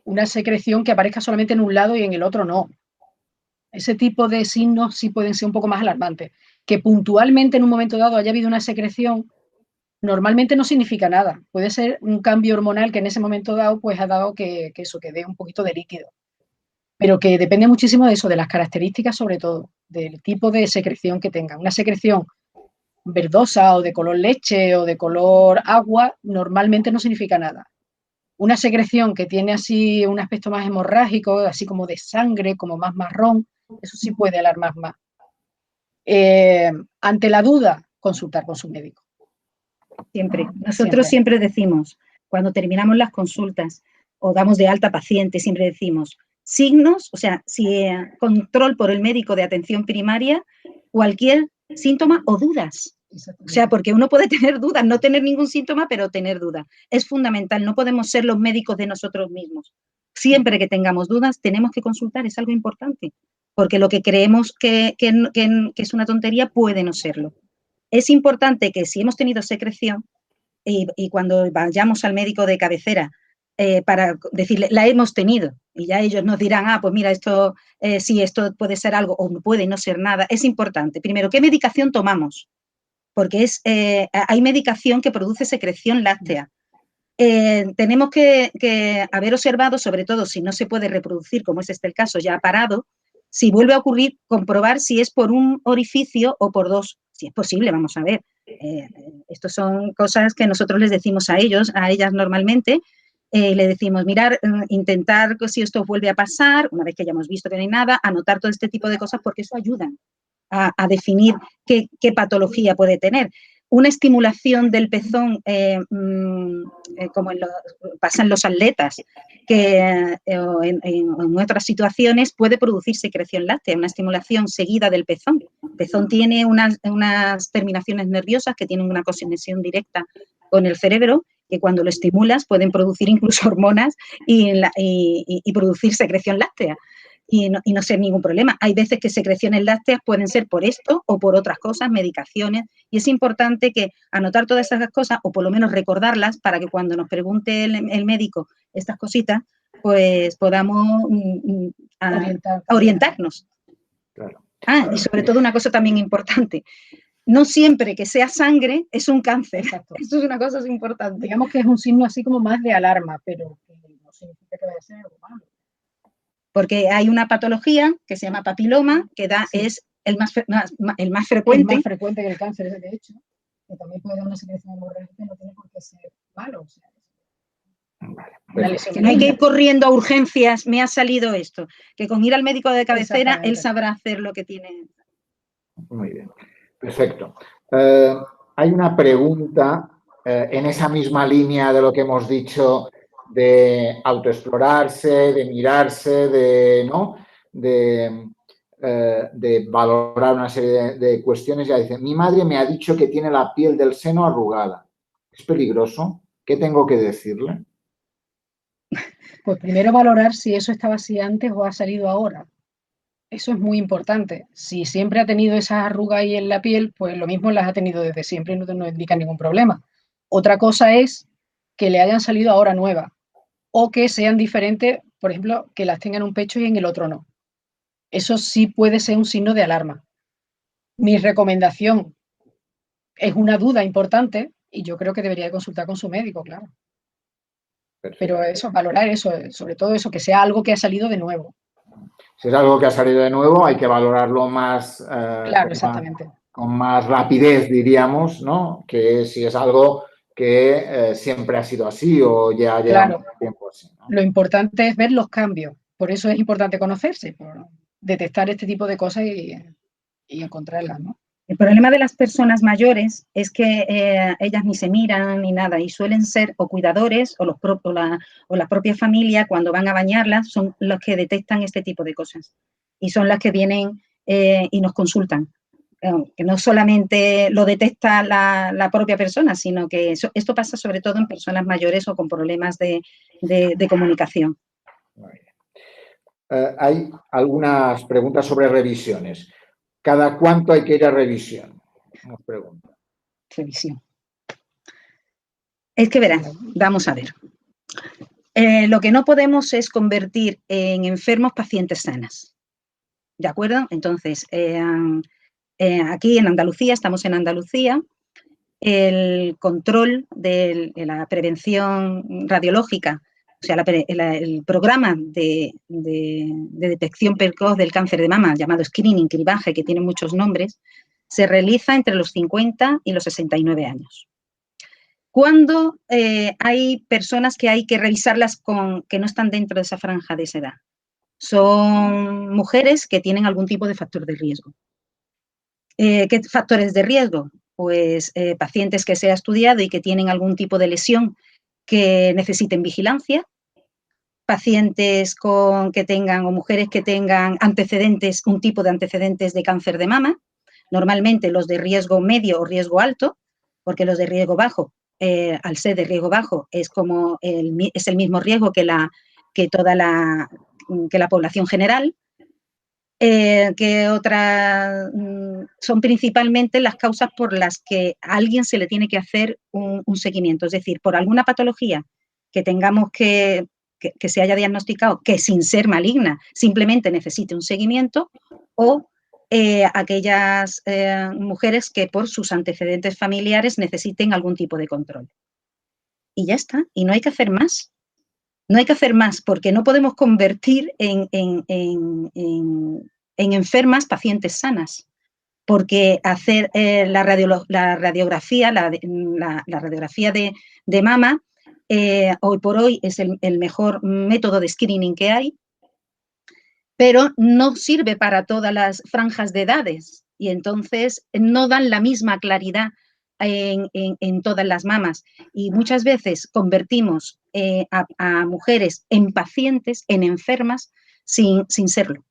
una secreción que aparezca solamente en un lado y en el otro no. Ese tipo de signos sí pueden ser un poco más alarmantes. Que puntualmente en un momento dado haya habido una secreción, normalmente no significa nada. Puede ser un cambio hormonal que en ese momento dado pues ha dado que dé un poquito de líquido. Pero que depende muchísimo de eso, de las características sobre todo, del tipo de secreción que tengan. Una secreción verdosa o de color leche o de color agua normalmente no significa nada. Una secreción que tiene así un aspecto más hemorrágico, así como de sangre, como más marrón, eso sí puede alarmar más. Ante la duda, consultar con su médico. Siempre. Nosotros siempre decimos, cuando terminamos las consultas o damos de alta paciente, siempre decimos, signos, o sea, si control por el médico de atención primaria, cualquier síntoma o dudas. O sea, porque uno puede tener dudas, no tener ningún síntoma, pero tener dudas. Es fundamental, no podemos ser los médicos de nosotros mismos. Siempre que tengamos dudas, tenemos que consultar, es algo importante, porque lo que creemos que es una tontería puede no serlo. Es importante que si hemos tenido secreción y cuando vayamos al médico de cabecera para decirle, la hemos tenido, y ya ellos nos dirán, pues mira, esto sí, esto puede ser algo o puede no ser nada, es importante. Primero, ¿qué medicación tomamos? Porque hay medicación que produce secreción láctea. Tenemos que haber observado, sobre todo si no se puede reproducir, como es el caso, ya ha parado, si vuelve a ocurrir, comprobar si es por un orificio o por dos, si es posible, vamos a ver. Estas son cosas que nosotros les decimos a ellas normalmente, le decimos, mirar, intentar si esto vuelve a pasar, una vez que ya hemos visto que no hay nada, anotar todo este tipo de cosas porque eso ayuda a definir qué patología puede tener. Una estimulación del pezón, como pasa en los atletas, que en otras situaciones puede producir secreción láctea, una estimulación seguida del pezón. El pezón tiene unas terminaciones nerviosas que tienen una conexión directa con el cerebro, que cuando lo estimulas pueden producir incluso hormonas y producir secreción láctea. Y no ser ningún problema. Hay veces que secreciones lácteas pueden ser por esto o por otras cosas, medicaciones, y es importante que anotar todas esas cosas o por lo menos recordarlas para que cuando nos pregunte el médico estas cositas, pues podamos orientarnos. Claro. Y sobre todo una cosa también importante, no siempre que sea sangre es un cáncer. Exacto. Esto es una cosa importante. Digamos que es un signo así como más de alarma, pero significa que vaya a ser algo malo. Porque hay una patología que se llama papiloma, que es el más frecuente. Es más frecuente que el cáncer, de hecho, que también puede dar una secreción hemorrágica, no tiene por qué ser malo. O sea, Vale, que no hay que ir corriendo a urgencias, me ha salido esto. Que con ir al médico de cabecera, él sabrá hacer lo que tiene. Muy bien, perfecto. Hay una pregunta en esa misma línea de lo que hemos dicho de autoexplorarse, de mirarse, de valorar una serie de cuestiones. Ya dice, mi madre me ha dicho que tiene la piel del seno arrugada. ¿Es peligroso? ¿Qué tengo que decirle? Pues primero valorar si eso estaba así antes o ha salido ahora. Eso es muy importante. Si siempre ha tenido esas arrugas ahí en la piel, pues lo mismo las ha tenido desde siempre y no indica ningún problema. Otra cosa es que le hayan salido ahora nuevas o que sean diferentes, por ejemplo, que las tengan en un pecho y en el otro no. Eso sí puede ser un signo de alarma. Mi recomendación es una duda importante y yo creo que debería consultar con su médico, claro. Perfecto. Pero eso, valorar eso, sobre todo eso, que sea algo que ha salido de nuevo. Si es algo que ha salido de nuevo, hay que valorarlo más, claro, exactamente. Con más rapidez, diríamos, ¿no? Que si es algo que siempre ha sido así o ya lleva mucho tiempo así, ¿no? Lo importante es ver los cambios. Por eso es importante conocerse, por detectar este tipo de cosas y encontrarlas, ¿no? El problema de las personas mayores es que ellas ni se miran ni nada y suelen ser o cuidadores o la propia familia cuando van a bañarlas son los que detectan este tipo de cosas y son las que vienen y nos consultan. Que no solamente lo detecta la propia persona, sino que esto pasa sobre todo en personas mayores o con problemas de comunicación. Hay algunas preguntas sobre revisiones. ¿Cada cuánto hay que ir a revisión? Nos pregunta. Revisión. Es que verán, vamos a ver. Lo que no podemos es convertir en enfermos pacientes sanas. ¿De acuerdo? Entonces, aquí en Andalucía, estamos en Andalucía, el control de la prevención radiológica, o sea, el programa de detección precoz del cáncer de mama, llamado screening, cribaje, que tiene muchos nombres, se realiza entre los 50 y los 69 años. ¿Cuándo hay personas que hay que revisarlas que no están dentro de esa franja de esa edad? Son mujeres que tienen algún tipo de factor de riesgo. ¿Qué factores de riesgo? Pues pacientes que se ha estudiado y que tienen algún tipo de lesión que necesiten vigilancia, pacientes que tengan o mujeres que tengan antecedentes, un tipo de antecedentes de cáncer de mama, normalmente los de riesgo medio o riesgo alto, porque los de riesgo bajo, al ser de riesgo bajo, es el mismo riesgo que la población general. Que otras son principalmente las causas por las que a alguien se le tiene que hacer un seguimiento, es decir, por alguna patología que tengamos que se haya diagnosticado que sin ser maligna simplemente necesite un seguimiento o aquellas mujeres que por sus antecedentes familiares necesiten algún tipo de control. Y ya está, y no hay que hacer más. No hay que hacer más porque no podemos convertir en enfermas pacientes sanas, porque hacer la radiografía de mama hoy por hoy es el mejor método de screening que hay, pero no sirve para todas las franjas de edades y entonces no dan la misma claridad en todas las mamas y muchas veces convertimos a mujeres en pacientes, en enfermas, sin serlo.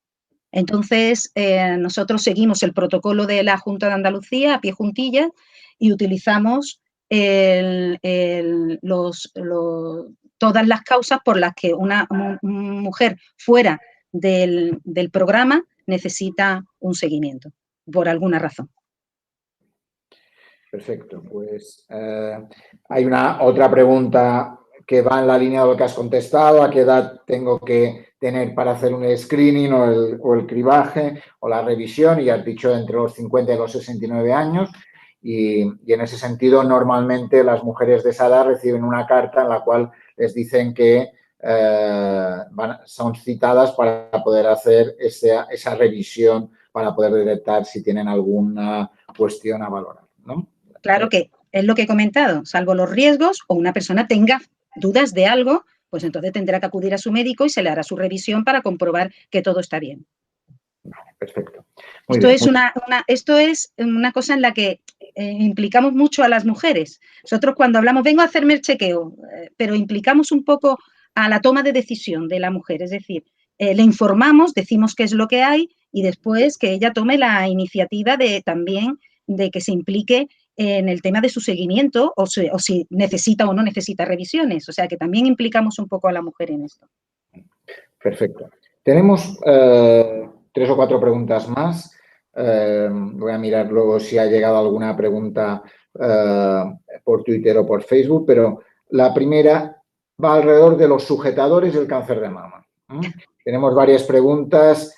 Entonces, nosotros seguimos el protocolo de la Junta de Andalucía a pie juntillas y utilizamos todas las causas por las que una mujer fuera del programa necesita un seguimiento, por alguna razón. Perfecto. Pues hay otra pregunta que va en la línea de lo que has contestado. ¿A qué edad tengo que tener para hacer un screening o el cribaje o la revisión? Y has dicho entre los 50 y los 69 años. Y en ese sentido, normalmente las mujeres de esa edad reciben una carta en la cual les dicen que son citadas para poder hacer esa revisión, para poder detectar si tienen alguna cuestión a valorar, ¿no? Claro que es lo que he comentado, salvo los riesgos o una persona tenga dudas de algo, pues entonces tendrá que acudir a su médico y se le hará su revisión para comprobar que todo está bien. Perfecto. Esto es una cosa en la que implicamos mucho a las mujeres. Nosotros cuando hablamos, vengo a hacerme el chequeo, pero implicamos un poco a la toma de decisión de la mujer, es decir, le informamos, decimos qué es lo que hay y después que ella tome la iniciativa también de que se implique en el tema de su seguimiento o si necesita o no necesita revisiones. O sea, que también implicamos un poco a la mujer en esto. Perfecto. Tenemos 3 o 4 preguntas más. Voy a mirar luego si ha llegado alguna pregunta por Twitter o por Facebook, pero la primera va alrededor de los sujetadores del cáncer de mama. Tenemos varias preguntas.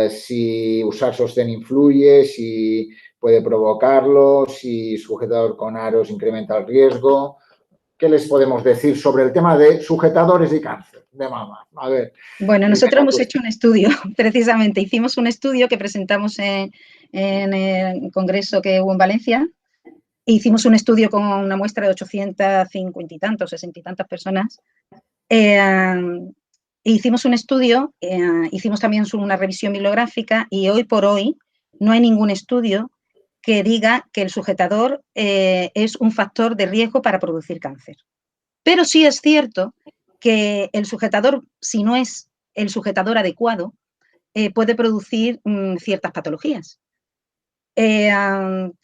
Si usar sostén influye, si puede provocarlo, si sujetador con aros incrementa el riesgo. ¿Qué les podemos decir sobre el tema de sujetadores y cáncer de mama? A ver. Bueno, nosotros hemos hecho un estudio, precisamente. Hicimos un estudio que presentamos en el congreso que hubo en Valencia. Hicimos un estudio con una muestra de 850 y tantos, 60 y tantas personas. Hicimos un estudio, hicimos también una revisión bibliográfica y hoy por hoy no hay ningún estudio que diga que el sujetador es un factor de riesgo para producir cáncer. Pero sí es cierto que el sujetador, si no es el sujetador adecuado, puede producir ciertas patologías.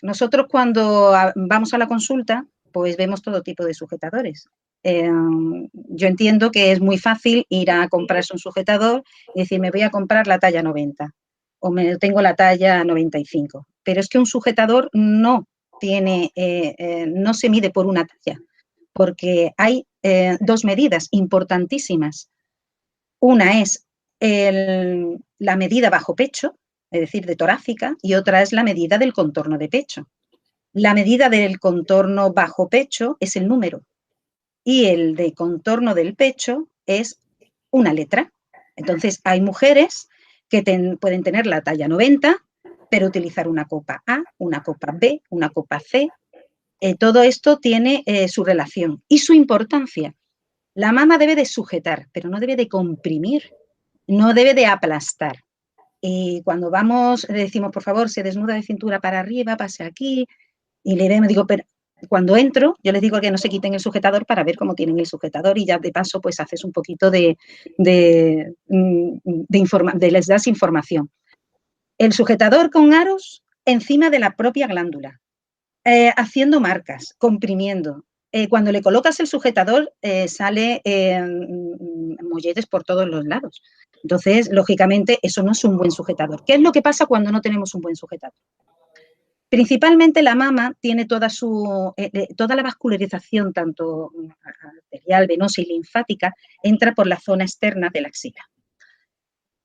Nosotros cuando vamos a la consulta, pues vemos todo tipo de sujetadores. Yo entiendo que es muy fácil ir a comprarse un sujetador y decir, me voy a comprar la talla 90 o tengo la talla 95. Pero es que un sujetador no se mide por una talla, porque hay 2 medidas importantísimas. Una es la medida bajo pecho, es decir, de torácica, y otra es la medida del contorno de pecho. La medida del contorno bajo pecho es el número y el de contorno del pecho es una letra. Entonces, hay mujeres que pueden tener la talla 90, pero utilizar una copa A, una copa B, una copa C. Todo esto tiene su relación y su importancia. La mama debe de sujetar, pero no debe de comprimir, no debe de aplastar. Y cuando vamos, le decimos, por favor, se desnuda de cintura para arriba, pase aquí, y le vemos, digo, pero cuando entro, yo les digo que no se quiten el sujetador para ver cómo tienen el sujetador y ya de paso, pues haces un poquito les das información. El sujetador con aros encima de la propia glándula, haciendo marcas, comprimiendo. Cuando le colocas el sujetador, sale molletes por todos los lados. Entonces, lógicamente, eso no es un buen sujetador. ¿Qué es lo que pasa cuando no tenemos un buen sujetador? Principalmente la mama tiene toda la vascularización, tanto arterial, venosa y linfática, entra por la zona externa de la axila.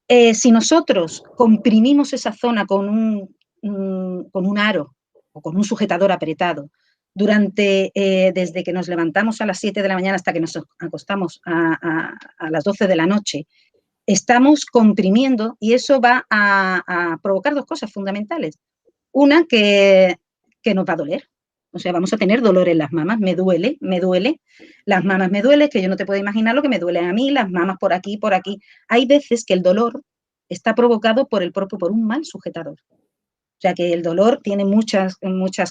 Si nosotros comprimimos esa zona con un aro o con un sujetador apretado desde que nos levantamos a las 7 de la mañana hasta que nos acostamos a las 12 de la noche, estamos comprimiendo y eso va a provocar 2 cosas fundamentales. Una, que nos va a doler. O sea, vamos a tener dolor en las mamas. Me duele. Las mamas me duele, que yo no te puedo imaginar lo que me duelen a mí, las mamas por aquí, por aquí. Hay veces que el dolor está provocado por un mal sujetador. O sea, que el dolor tiene muchas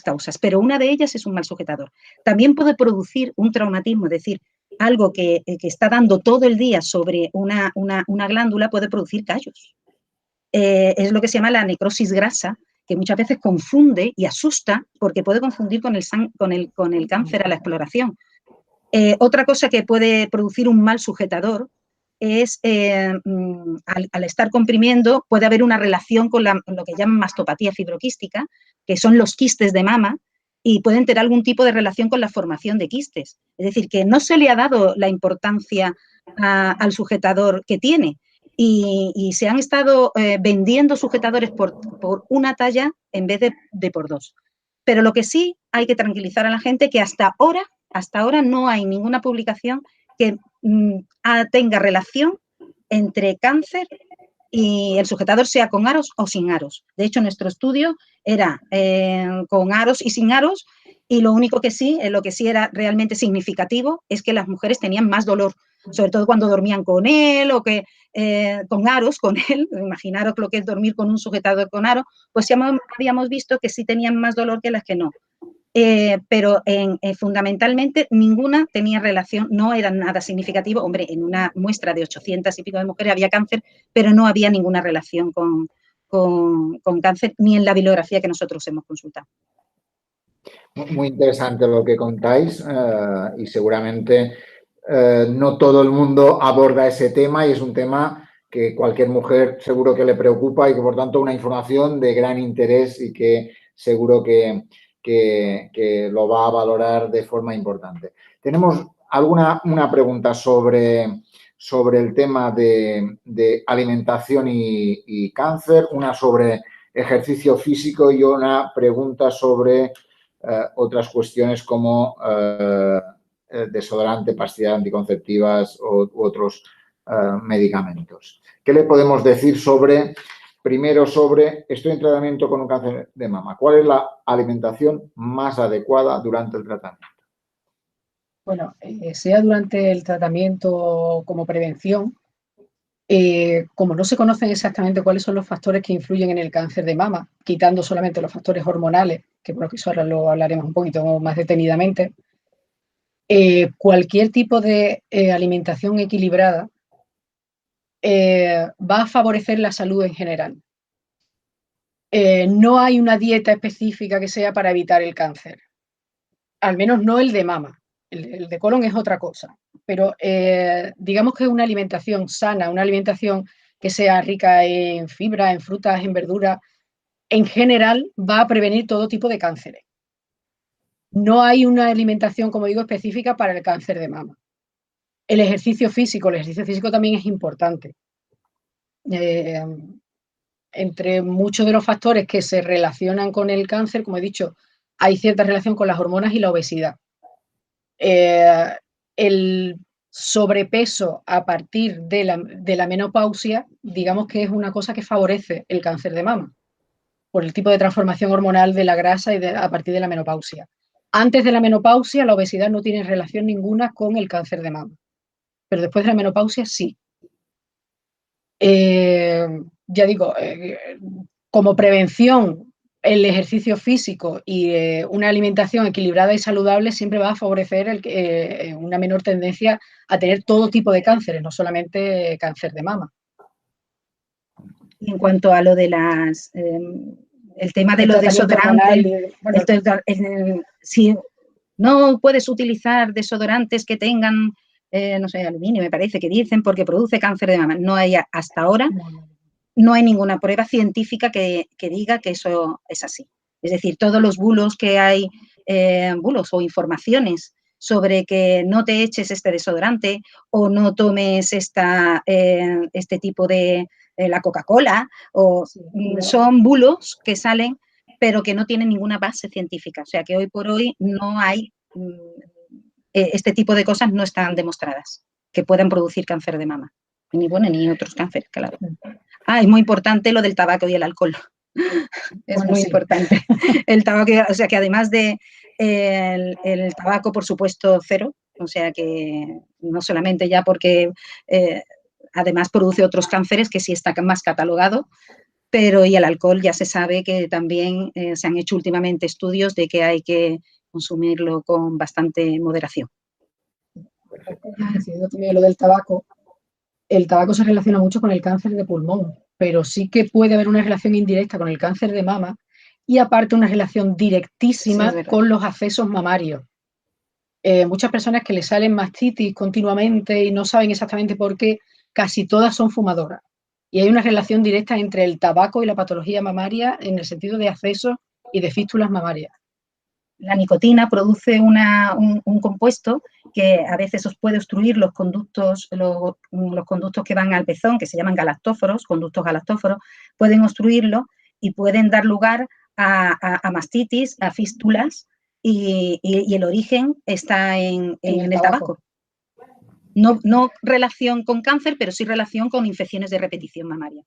causas, pero una de ellas es un mal sujetador. También puede producir un traumatismo, es decir, algo que está dando todo el día sobre una glándula puede producir callos. Es lo que se llama la necrosis grasa, que muchas veces confunde y asusta porque puede confundir con el cáncer a la exploración. Otra cosa que puede producir un mal sujetador es, al estar comprimiendo, puede haber una relación con lo que llaman mastopatía fibroquística, que son los quistes de mama, y pueden tener algún tipo de relación con la formación de quistes. Es decir, que no se le ha dado la importancia al sujetador que tiene. Y se han estado vendiendo sujetadores por una talla en vez de por 2. Pero lo que sí hay que tranquilizar a la gente que hasta ahora no hay ninguna publicación que tenga relación entre cáncer y el sujetador, sea con aros o sin aros. De hecho, nuestro estudio era con aros y sin aros, y lo único que sí, lo que sí era realmente significativo es que las mujeres tenían más dolor, sobre todo cuando dormían con él o que con aros, con él. Imaginaros lo que es dormir con un sujetador con aro, pues ya habíamos visto que sí tenían más dolor que las que no. Pero fundamentalmente ninguna tenía relación, no era nada significativo. Hombre, en una muestra de 800 y pico de mujeres había cáncer, pero no había ninguna relación con cáncer, ni en la bibliografía que nosotros hemos consultado. Muy interesante lo que contáis y seguramente no todo el mundo aborda ese tema, y es un tema que cualquier mujer seguro que le preocupa, y que por tanto una información de gran interés y que seguro que lo va a valorar de forma importante. Tenemos una pregunta sobre el tema de alimentación y cáncer, una sobre ejercicio físico y una pregunta sobre otras cuestiones como desodorante, pastillas anticonceptivas u otros medicamentos. ¿Qué le podemos decir primero sobre estoy en tratamiento con un cáncer de mama? ¿Cuál es la alimentación más adecuada durante el tratamiento? Bueno, sea durante el tratamiento como prevención, como no se conocen exactamente cuáles son los factores que influyen en el cáncer de mama, quitando solamente los factores hormonales, que bueno, que eso ahora lo hablaremos un poquito más detenidamente, cualquier tipo de alimentación equilibrada va a favorecer la salud en general. No hay una dieta específica que sea para evitar el cáncer, al menos no el de mama. El de colon es otra cosa, pero digamos que una alimentación sana, una alimentación que sea rica en fibra, en frutas, en verduras, en general va a prevenir todo tipo de cánceres. No hay una alimentación, como digo, específica para el cáncer de mama. El ejercicio físico también es importante. Entre muchos de los factores que se relacionan con el cáncer, como he dicho, hay cierta relación con las hormonas y la obesidad. El sobrepeso a partir de la menopausia, digamos que es una cosa que favorece el cáncer de mama, por el tipo de transformación hormonal de la grasa y a partir de la menopausia. Antes de la menopausia, la obesidad no tiene relación ninguna con el cáncer de mama, pero después de la menopausia sí. Ya digo, como prevención, el ejercicio físico y una alimentación equilibrada y saludable siempre va a favorecer una menor tendencia a tener todo tipo de cánceres, no solamente cáncer de mama. Y en cuanto a lo de el tema de los desodorantes, si no puedes utilizar desodorantes que tengan, no sé, aluminio, me parece que dicen, porque produce cáncer de mama. No hay, hasta ahora, no hay ninguna prueba científica que diga que eso es así. Es decir, todos los bulos que hay, bulos o informaciones sobre que no te eches este desodorante o no tomes este tipo de la Coca-Cola, o son bulos que salen, pero que no tienen ninguna base científica. O sea, que hoy por hoy no hay, este tipo de cosas no están demostradas que puedan producir cáncer de mama. Ni bueno, ni otros cánceres, claro. Es muy importante lo del tabaco y el alcohol. Es muy importante. El tabaco, o sea, que además de el tabaco, por supuesto, cero. O sea, que no solamente ya porque además produce otros cánceres que sí está más catalogado, pero y el alcohol ya se sabe que también se han hecho últimamente estudios de que hay que consumirlo con bastante moderación. Diciendo también lo del tabaco, el tabaco se relaciona mucho con el cáncer de pulmón, pero sí que puede haber una relación indirecta con el cáncer de mama y aparte una relación directísima con los accesos mamarios. Muchas personas que le salen mastitis continuamente y no saben exactamente por qué, casi todas son fumadoras. Y hay una relación directa entre el tabaco y la patología mamaria en el sentido de accesos y de fístulas mamarias. La nicotina produce un compuesto que a veces os puede obstruir los conductos que van al pezón, que se llaman galactóforos, conductos galactóforos, pueden obstruirlo y pueden dar lugar a mastitis, a fístulas, y el origen está en el tabaco. No relación con cáncer, pero sí relación con infecciones de repetición mamaria.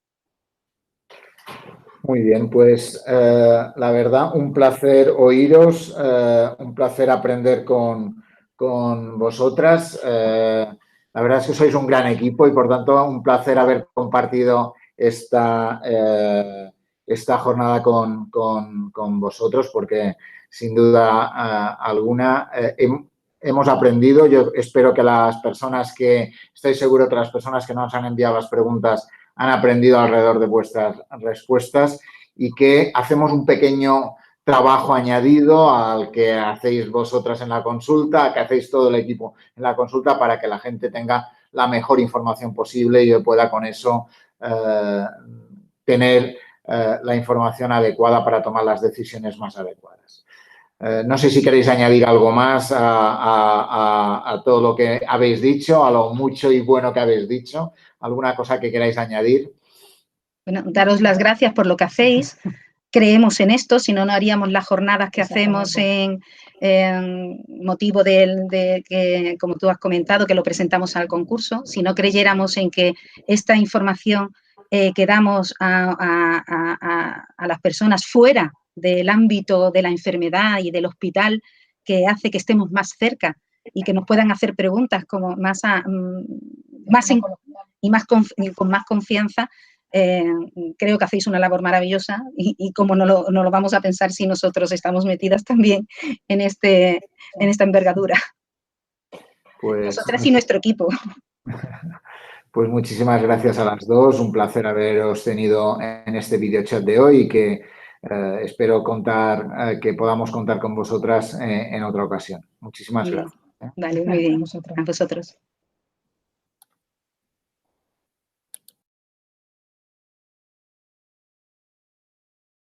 Muy bien, pues la verdad, un placer oíros, un placer aprender con vosotras. La verdad es que sois un gran equipo y, por tanto, un placer haber compartido esta jornada con vosotros, porque, sin duda alguna, hemos aprendido. Yo espero que las personas estoy seguro que las personas que nos han enviado las preguntas han aprendido alrededor de vuestras respuestas y que hacemos un pequeño trabajo añadido al que hacéis vosotras en la consulta, que hacéis todo el equipo en la consulta, para que la gente tenga la mejor información posible y yo pueda con eso tener la información adecuada para tomar las decisiones más adecuadas. No sé si queréis añadir algo más a todo lo que habéis dicho, a lo mucho y bueno que habéis dicho. ¿Alguna cosa que queráis añadir? Bueno, daros las gracias por lo que hacéis. Creemos en esto, si no, no haríamos las jornadas que hacemos en motivo de que, como tú has comentado, que lo presentamos al concurso. Si no creyéramos en que esta información que damos a las personas fuera del ámbito de la enfermedad y del hospital, que hace que estemos más cerca y que nos puedan hacer preguntas como con más confianza, creo que hacéis una labor maravillosa y cómo no lo vamos a pensar si nosotros estamos metidas también en esta envergadura. Pues, nosotras y nuestro equipo. Pues muchísimas gracias a las dos. Un placer haberos tenido en este video chat de hoy y que espero que podamos contar con vosotras en otra ocasión. Muchísimas gracias. Vale, muy bien. A vosotros.